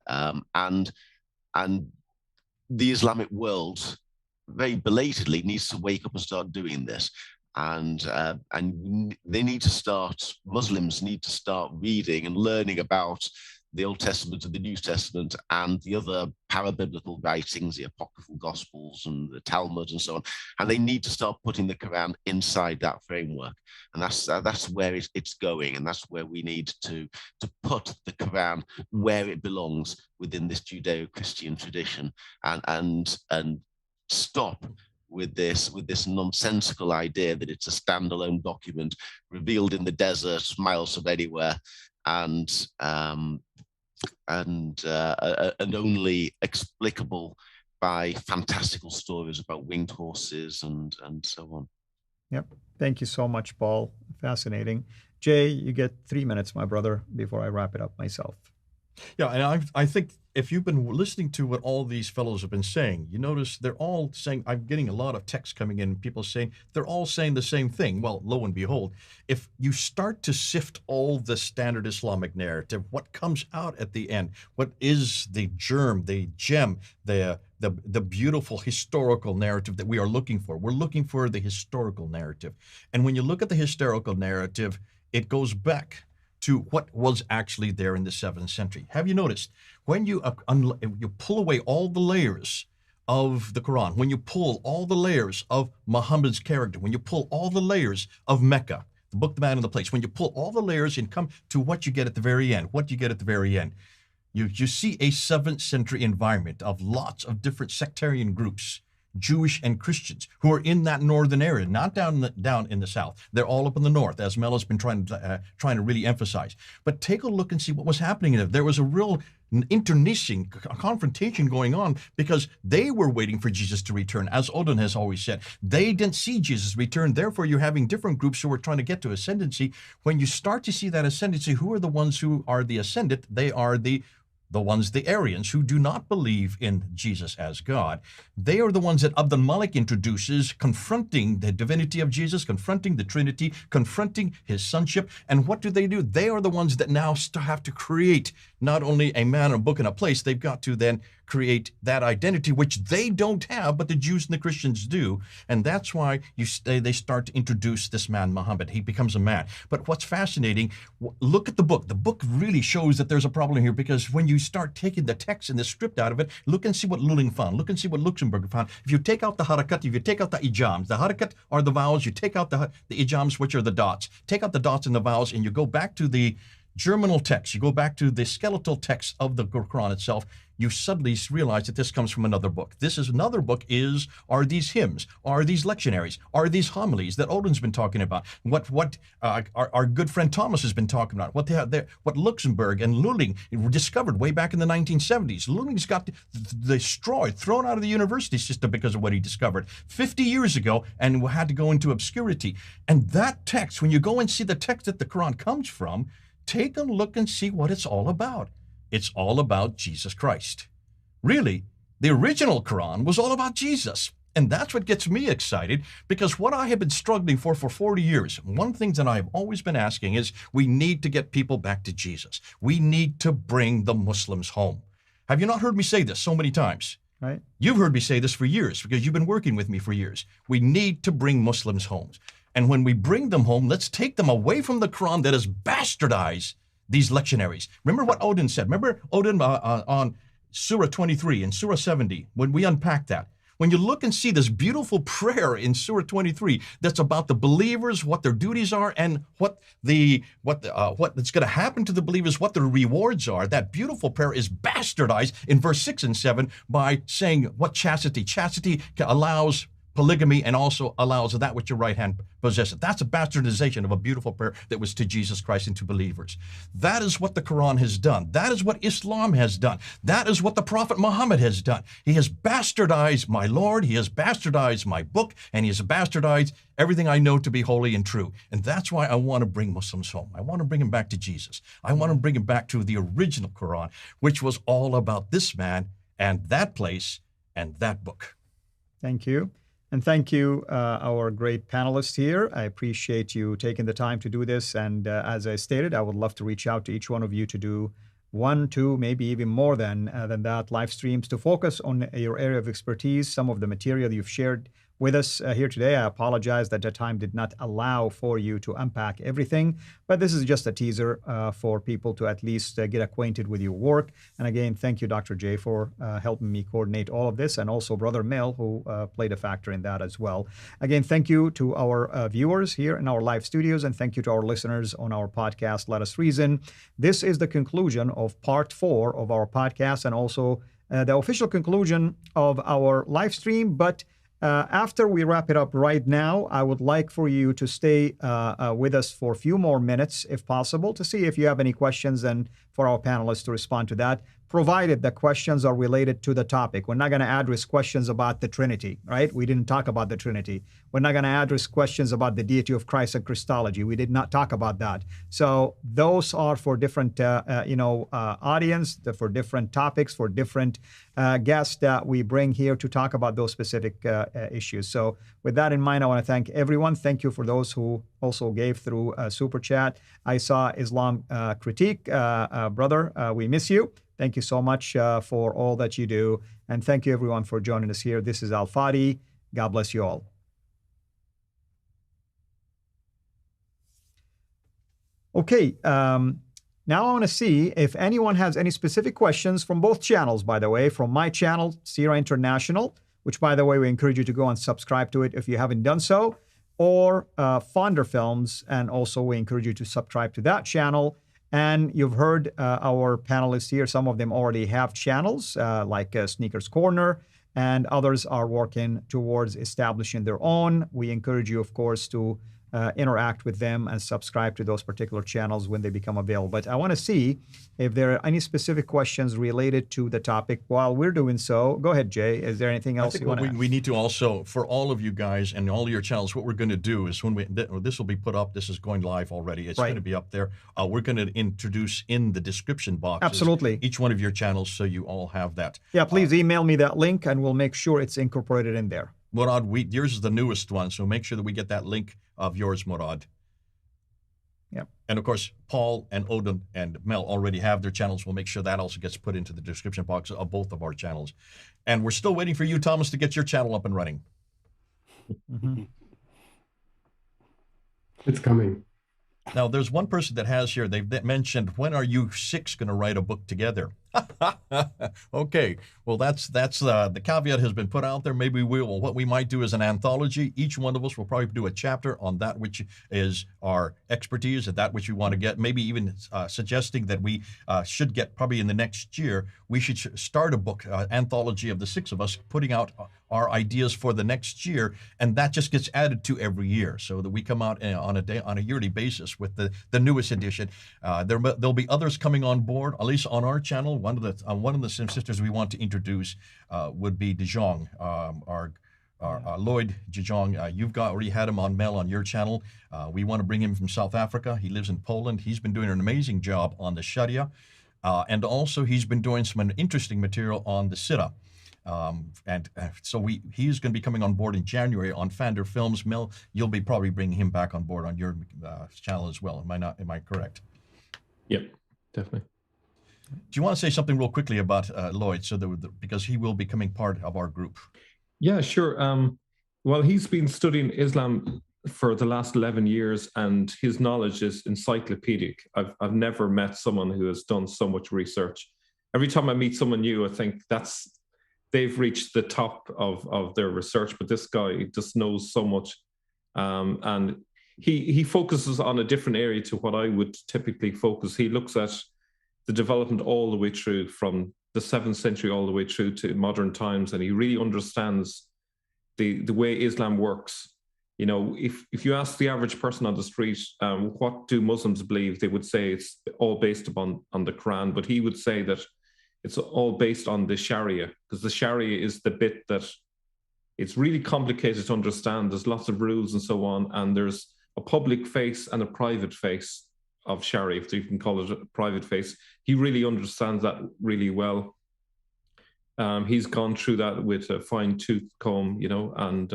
and the Islamic world very belatedly needs to wake up and start doing this. And they need to start, Muslims need to start reading and learning about the Old Testament and the New Testament and the other parabiblical writings, the apocryphal Gospels and the Talmud and so on. And they need to start putting the Quran inside that framework. And that's where it's going. And that's where we need to put the Quran where it belongs within this Judeo-Christian tradition, and stop with this nonsensical idea that it's a standalone document revealed in the desert, miles from anywhere, and only explicable by fantastical stories about winged horses and so on. Yep. Thank you so much, Paul. Fascinating. Jay, you get 3 minutes, my brother, before I wrap it up myself. Yeah, and I think if you've been listening to what all these fellows have been saying, you notice they're all saying, I'm getting a lot of text coming in, people saying, they're all saying the same thing. Well, lo and behold, if you start to sift all the standard Islamic narrative, what comes out at the end, what is the germ, the gem, the beautiful historical narrative that we are looking for? We're looking for the historical narrative. And when you look at the historical narrative, it goes back to what was actually there in the 7th century. Have you noticed when you pull away all the layers of the Quran, when you pull all the layers of Muhammad's character, when you pull all the layers of Mecca, the book, the man, and the place, when you pull all the layers and come to what you get at the very end, you see a 7th century environment of lots of different sectarian groups, Jewish and Christians, who are in that northern area, not down in the south. They're all up in the north, as Mel has been trying to really emphasize. But take a look and see what was happening there. There was a real internecine confrontation going on because they were waiting for Jesus to return. As Odin has always said, they didn't see Jesus return. Therefore, you're having different groups who are trying to get to ascendancy. When you start to see that ascendancy, who are the ones who are the ascendant? They are the ones, the Arians, who do not believe in Jesus as God. They are the ones that Abd al-Malik introduces, confronting the divinity of Jesus, confronting the Trinity, confronting his sonship. And what do? They are the ones that now have to create not only a man, a book, and a place, they've got to then create that identity, which they don't have, but the Jews and the Christians do. And that's why they start to introduce this man, Muhammad. He becomes a man. But what's fascinating, look at the book. The book really shows that there's a problem here, because when you start taking the text and the script out of it, look and see what Lulling found. Look and see what Luxembourg found. If you take out the harakat, if you take out the ijams, the harakat are the vowels, you take out the ijams, which are the dots. Take out the dots and the vowels, and you go back to the germinal text, you go back to the skeletal text of the Quran itself, you suddenly realize that this comes from another book. This is another book. Are these hymns? Are these lectionaries? Are these homilies that Odin's been talking about? What our good friend Thomas has been talking about? What Luxembourg and Lulling discovered way back in the 1970s. Lulling's got destroyed, thrown out of the university system because of what he discovered 50 years ago, and had to go into obscurity. And that text, when you go and see the text that the Quran comes from, take a look and see what it's all about. It's all about Jesus Christ. Really, the original Quran was all about Jesus. And that's what gets me excited, because what I have been struggling for 40 years, one thing that I've always been asking is we need to get people back to Jesus. We need to bring the Muslims home. Have you not heard me say this so many times? Right. You've heard me say this for years because you've been working with me for years. We need to bring Muslims home. And when we bring them home, let's take them away from the Quran that has bastardized these lectionaries. Remember what Odin said. Remember Odin on Surah 23 and Surah 70, when we unpack that. When you look and see this beautiful prayer in Surah 23, that's about the believers, what their duties are, and what's going to happen to the believers, what their rewards are. That beautiful prayer is bastardized in verse 6 and 7 by saying what chastity. Chastity allows polygamy and also allows that which your right hand possesses. That's a bastardization of a beautiful prayer that was to Jesus Christ and to believers. That is what the Quran has done. That is what Islam has done. That is what the Prophet Muhammad has done. He has bastardized my Lord. He has bastardized my book, and he has bastardized everything I know to be holy and true. And that's why I want to bring Muslims home. I want to bring them back to Jesus. I want to bring them back to the original Quran, which was all about this man and that place and that book. Thank you. And thank you, our great panelists here. I appreciate you taking the time to do this. And as I stated, I would love to reach out to each one of you to do 1, 2, maybe even more than that live streams to focus on your area of expertise, some of the material you've shared with us here today. I apologize that the time did not allow for you to unpack everything, but this is just a teaser for people to at least get acquainted with your work. And again, thank you, Dr. J, for helping me coordinate all of this, and also Brother Mel, who played a factor in that as well. Again, thank you to our viewers here in our live studios, and thank you to our listeners on our podcast, Let Us Reason. This is the conclusion of part 4 of our podcast, and also the official conclusion of our live stream. But after we wrap it up right now, I would like for you to stay with us for a few more minutes, if possible, to see if you have any questions and for our panelists to respond to that, provided the questions are related to the topic. We're not going to address questions about the Trinity, right? We didn't talk about the Trinity. We're not going to address questions about the deity of Christ and Christology. We did not talk about that. So those are for different, audience, for different topics, for different guests that we bring here to talk about those specific issues. So with that in mind, I want to thank everyone. Thank you for those who also gave through Super Chat. I saw Islam Critique. Brother, we miss you. Thank you so much for all that you do. And thank you, everyone, for joining us here. This is Al-Fadi. God bless you all. Okay. Now I want to see if anyone has any specific questions from both channels, by the way, from my channel, CIRA International, which, by the way, we encourage you to go and subscribe to it if you haven't done so, or Fonder Films, and also we encourage you to subscribe to that channel. And you've heard our panelists here. Some of them already have channels like Sneakers Corner, and others are working towards establishing their own. We encourage you, of course, to interact with them and subscribe to those particular channels when they become available. But I want to see if there are any specific questions related to the topic. While we're doing so, go ahead, Jay. Is there anything else you want to add? We need to also, for all of you guys and all your channels, what we're going to do is when this will be put up, this is going live already. It's going to be up there. We're going to introduce in the description box. Absolutely. Each one of your channels, so you all have that. Yeah, please email me that link and we'll make sure it's incorporated in there. Murad, yours is the newest one, so make sure that we get that link of yours, Murad. Yep. And of course, Paul and Odin and Mel already have their channels. We'll make sure that also gets put into the description box of both of our channels. And we're still waiting for you, Thomas, to get your channel up and running. Mm-hmm. It's coming. Now, there's one person that has here, they've mentioned, when are you 6 going to write a book together? Okay, well, that's the caveat has been put out there. Maybe what we might do is an anthology. Each one of us will probably do a chapter on that which is our expertise and that which we want to get. Maybe even suggesting that we should get probably in the next year, we should start a book anthology of the 6 of us, putting out our ideas for the next year, and that just gets added to every year, so that we come out on a yearly basis with the newest edition. There'll be others coming on board, at least on our channel. One of the Sifters we want to introduce would be De Jong, our Lloyd De Jong. You've already had him on Mel on your channel. We want to bring him from South Africa. He lives in Poland. He's been doing an amazing job on the Sharia, and also he's been doing some interesting material on the CIRA. So he's going to be coming on board in January on Fander Films. Mel, you'll be probably bringing him back on board on your channel as well. Am I correct? Yep, definitely. Do you want to say something real quickly about Lloyd, because he will be becoming part of our group? Yeah, sure. Well, he's been studying Islam for the last 11 years, and his knowledge is encyclopedic. I've never met someone who has done so much research. Every time I meet someone new, I think they've reached the top of their research, but this guy just knows so much. And he focuses on a different area to what I would typically focus. He looks at the development all the way through from the 7th century all the way through to modern times, and he really understands the way Islam works. You know, if you ask the average person on the street, what do Muslims believe, they would say it's all based upon the Quran, but he would say that it's all based on the Sharia, because the Sharia is the bit that it's really complicated to understand. There's lots of rules and so on, and there's a public face and a private face of Sharia, if you can call it a private face. He really understands that really well. He's gone through that with a fine-tooth comb, you know, and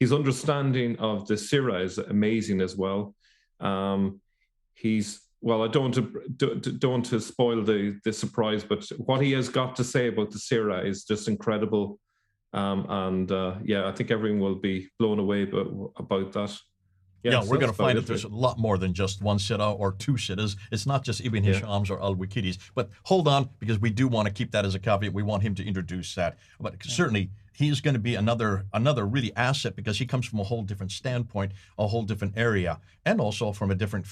his understanding of the CIRA is amazing as well. Well, I don't want to spoil the surprise, but what he has got to say about the CIRA is just incredible. Yeah, I think everyone will be blown away about that. Yeah, we're going to find that there's a lot more than just one sitta or two sittas. It's not just Ibn Hisham's or al-Waqidis. But hold on, because we do want to keep that as a caveat. We want him to introduce that. But certainly, he's going to be another really asset, because he comes from a whole different standpoint, a whole different area, and also from a different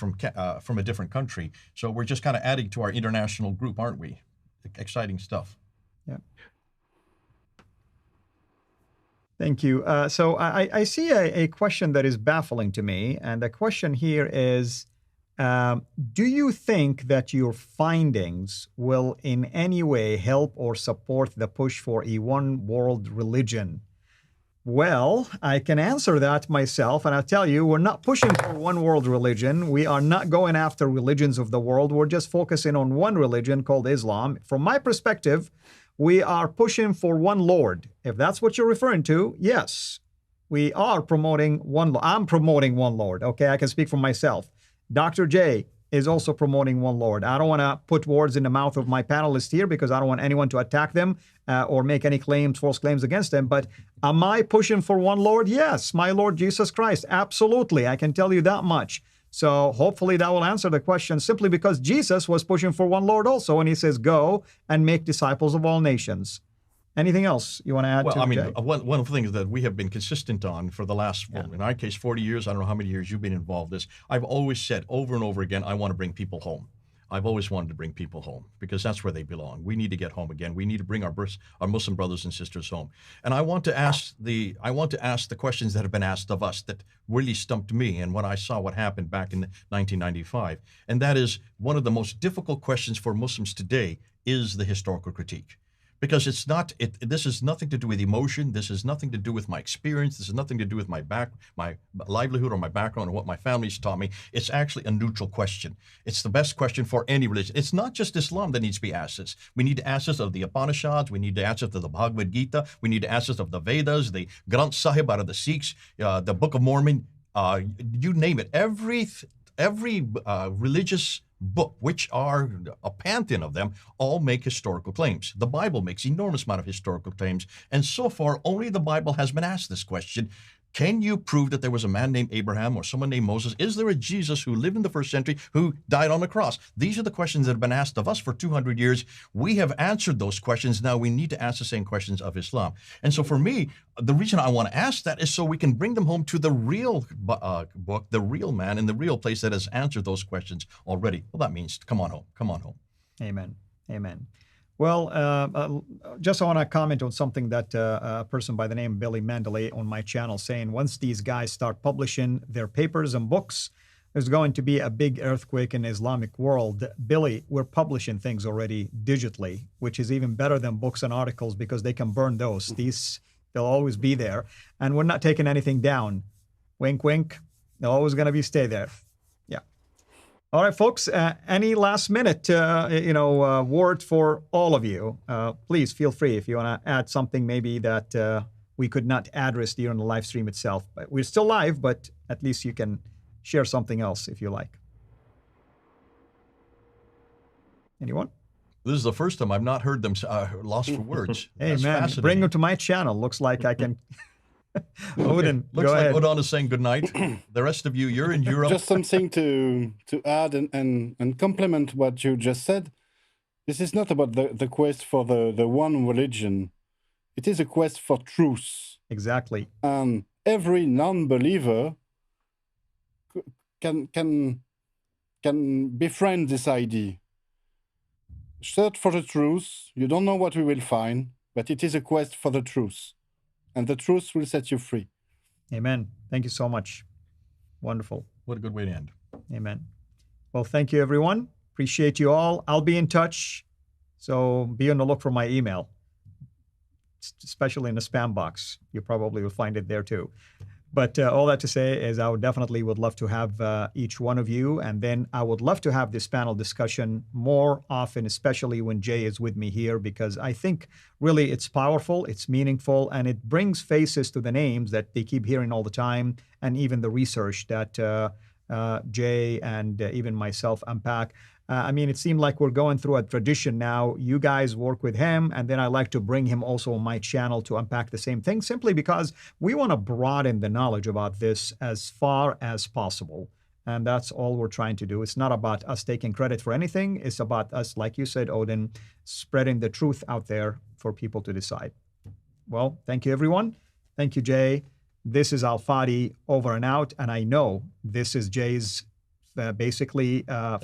country. So we're just kind of adding to our international group, aren't we? Exciting stuff. Yeah. Thank you. So I see a question that is baffling to me, and the question here is, do you think that your findings will in any way help or support the push for a one-world religion? Well, I can answer that myself, and I'll tell you, we're not pushing for one-world religion. We are not going after religions of the world. We're just focusing on one religion called Islam. From my perspective, we are pushing for one Lord. If that's what you're referring to, yes, we are promoting one. I'm promoting one Lord. Okay, I can speak for myself. Dr. J is also promoting one Lord. I don't want to put words in the mouth of my panelists here, because I don't want anyone to attack them or make any false claims against them. But am I pushing for one Lord? Yes, my Lord Jesus Christ. Absolutely. I can tell you that much. So hopefully that will answer the question, simply because Jesus was pushing for one Lord also, and he says, go and make disciples of all nations. Anything else you want to add? Well, to I mean, Jay? one of the things that we have been consistent on for the last, in our case, 40 years, I don't know how many years you've been involved in this, I've always said over and over again, I want to bring people home. I've always wanted to bring people home, because that's where they belong. We need to get home again. We need to bring our Muslim brothers and sisters home. And I want to ask the questions that have been asked of us that really stumped me, and when I saw what happened back in 1995. And that is, one of the most difficult questions for Muslims today is the historical critique. Because this is nothing to do with emotion. This has nothing to do with my experience. This has nothing to do with my livelihood or my background or what my family's taught me. It's actually a neutral question. It's the best question for any religion. It's not just Islam that needs to be asked this. We need to ask this of the Upanishads. We need to ask this of the Bhagavad Gita. We need to ask this of the Vedas, the Granth Sahib out of the Sikhs, the Book of Mormon. You name it. Every religious book, which are a pantheon of them, all make historical claims. The Bible makes enormous amount of historical claims, and so far only the Bible has been asked this question. Can you prove that there was a man named Abraham or someone named Moses? Is there a Jesus who lived in the first century who died on the cross? These are the questions that have been asked of us for 200 years. We have answered those questions. Now we need to ask the same questions of Islam. And so for me, the reason I want to ask that is so we can bring them home to the real book, the real man in the real place that has answered those questions already. Well, that means come on home. Come on home. Amen. Amen. Well, just I want to comment on something that a person by the name of Billy Mandalay on my channel saying, once these guys start publishing their papers and books, there's going to be a big earthquake in the Islamic world. Billy, we're publishing things already digitally, which is even better than books and articles, because they can burn those. They'll always be there. And we're not taking anything down. Wink, wink. They're always going to stay there. Yeah. All right, folks, any last minute, word for all of you? Please feel free if you want to add something maybe that we could not address during the live stream itself. But we're still live, but at least you can share something else if you like. Anyone? This is the first time I've not heard them lost for words. Hey, man, bring them to my channel. Looks like I can... Odin, looks go like ahead. Odin is saying good night. The rest of you, you're in Europe. Just something to add and complement what you just said. This is not about the quest for the one religion. It is a quest for truth. Exactly. And every non-believer can befriend this idea. Search for the truth. You don't know what we will find, but it is a quest for the truth. And the truth will set you free. Amen. Thank you so much. Wonderful. What a good way to end. Amen. Well, thank you, everyone. Appreciate you all. I'll be in touch. So be on the look for my email, especially in the spam box. You probably will find it there too. But all that to say is I would love to have each one of you. And then I would love to have this panel discussion more often, especially when Jay is with me here, because I think really it's powerful, it's meaningful, and it brings faces to the names that they keep hearing all the time, and even the research that Jay and even myself unpack. I mean, it seemed like we're going through a tradition now. You guys work with him, and then I like to bring him also on my channel to unpack the same thing, simply because we want to broaden the knowledge about this as far as possible. And that's all we're trying to do. It's not about us taking credit for anything. It's about us, like you said, Odin, spreading the truth out there for people to decide. Well, thank you, everyone. Thank you, Jay. This is Fadi, over and out. And I know this is Jay's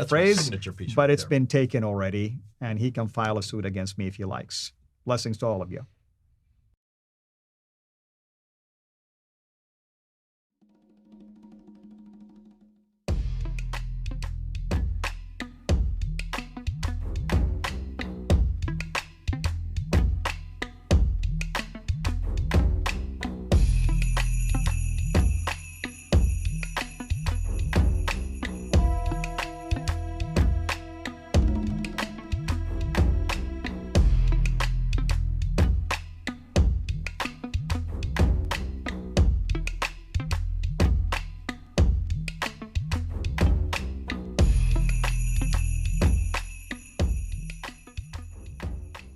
phrase, but it's been taken already, and he can file a suit against me if he likes. Blessings to all of you.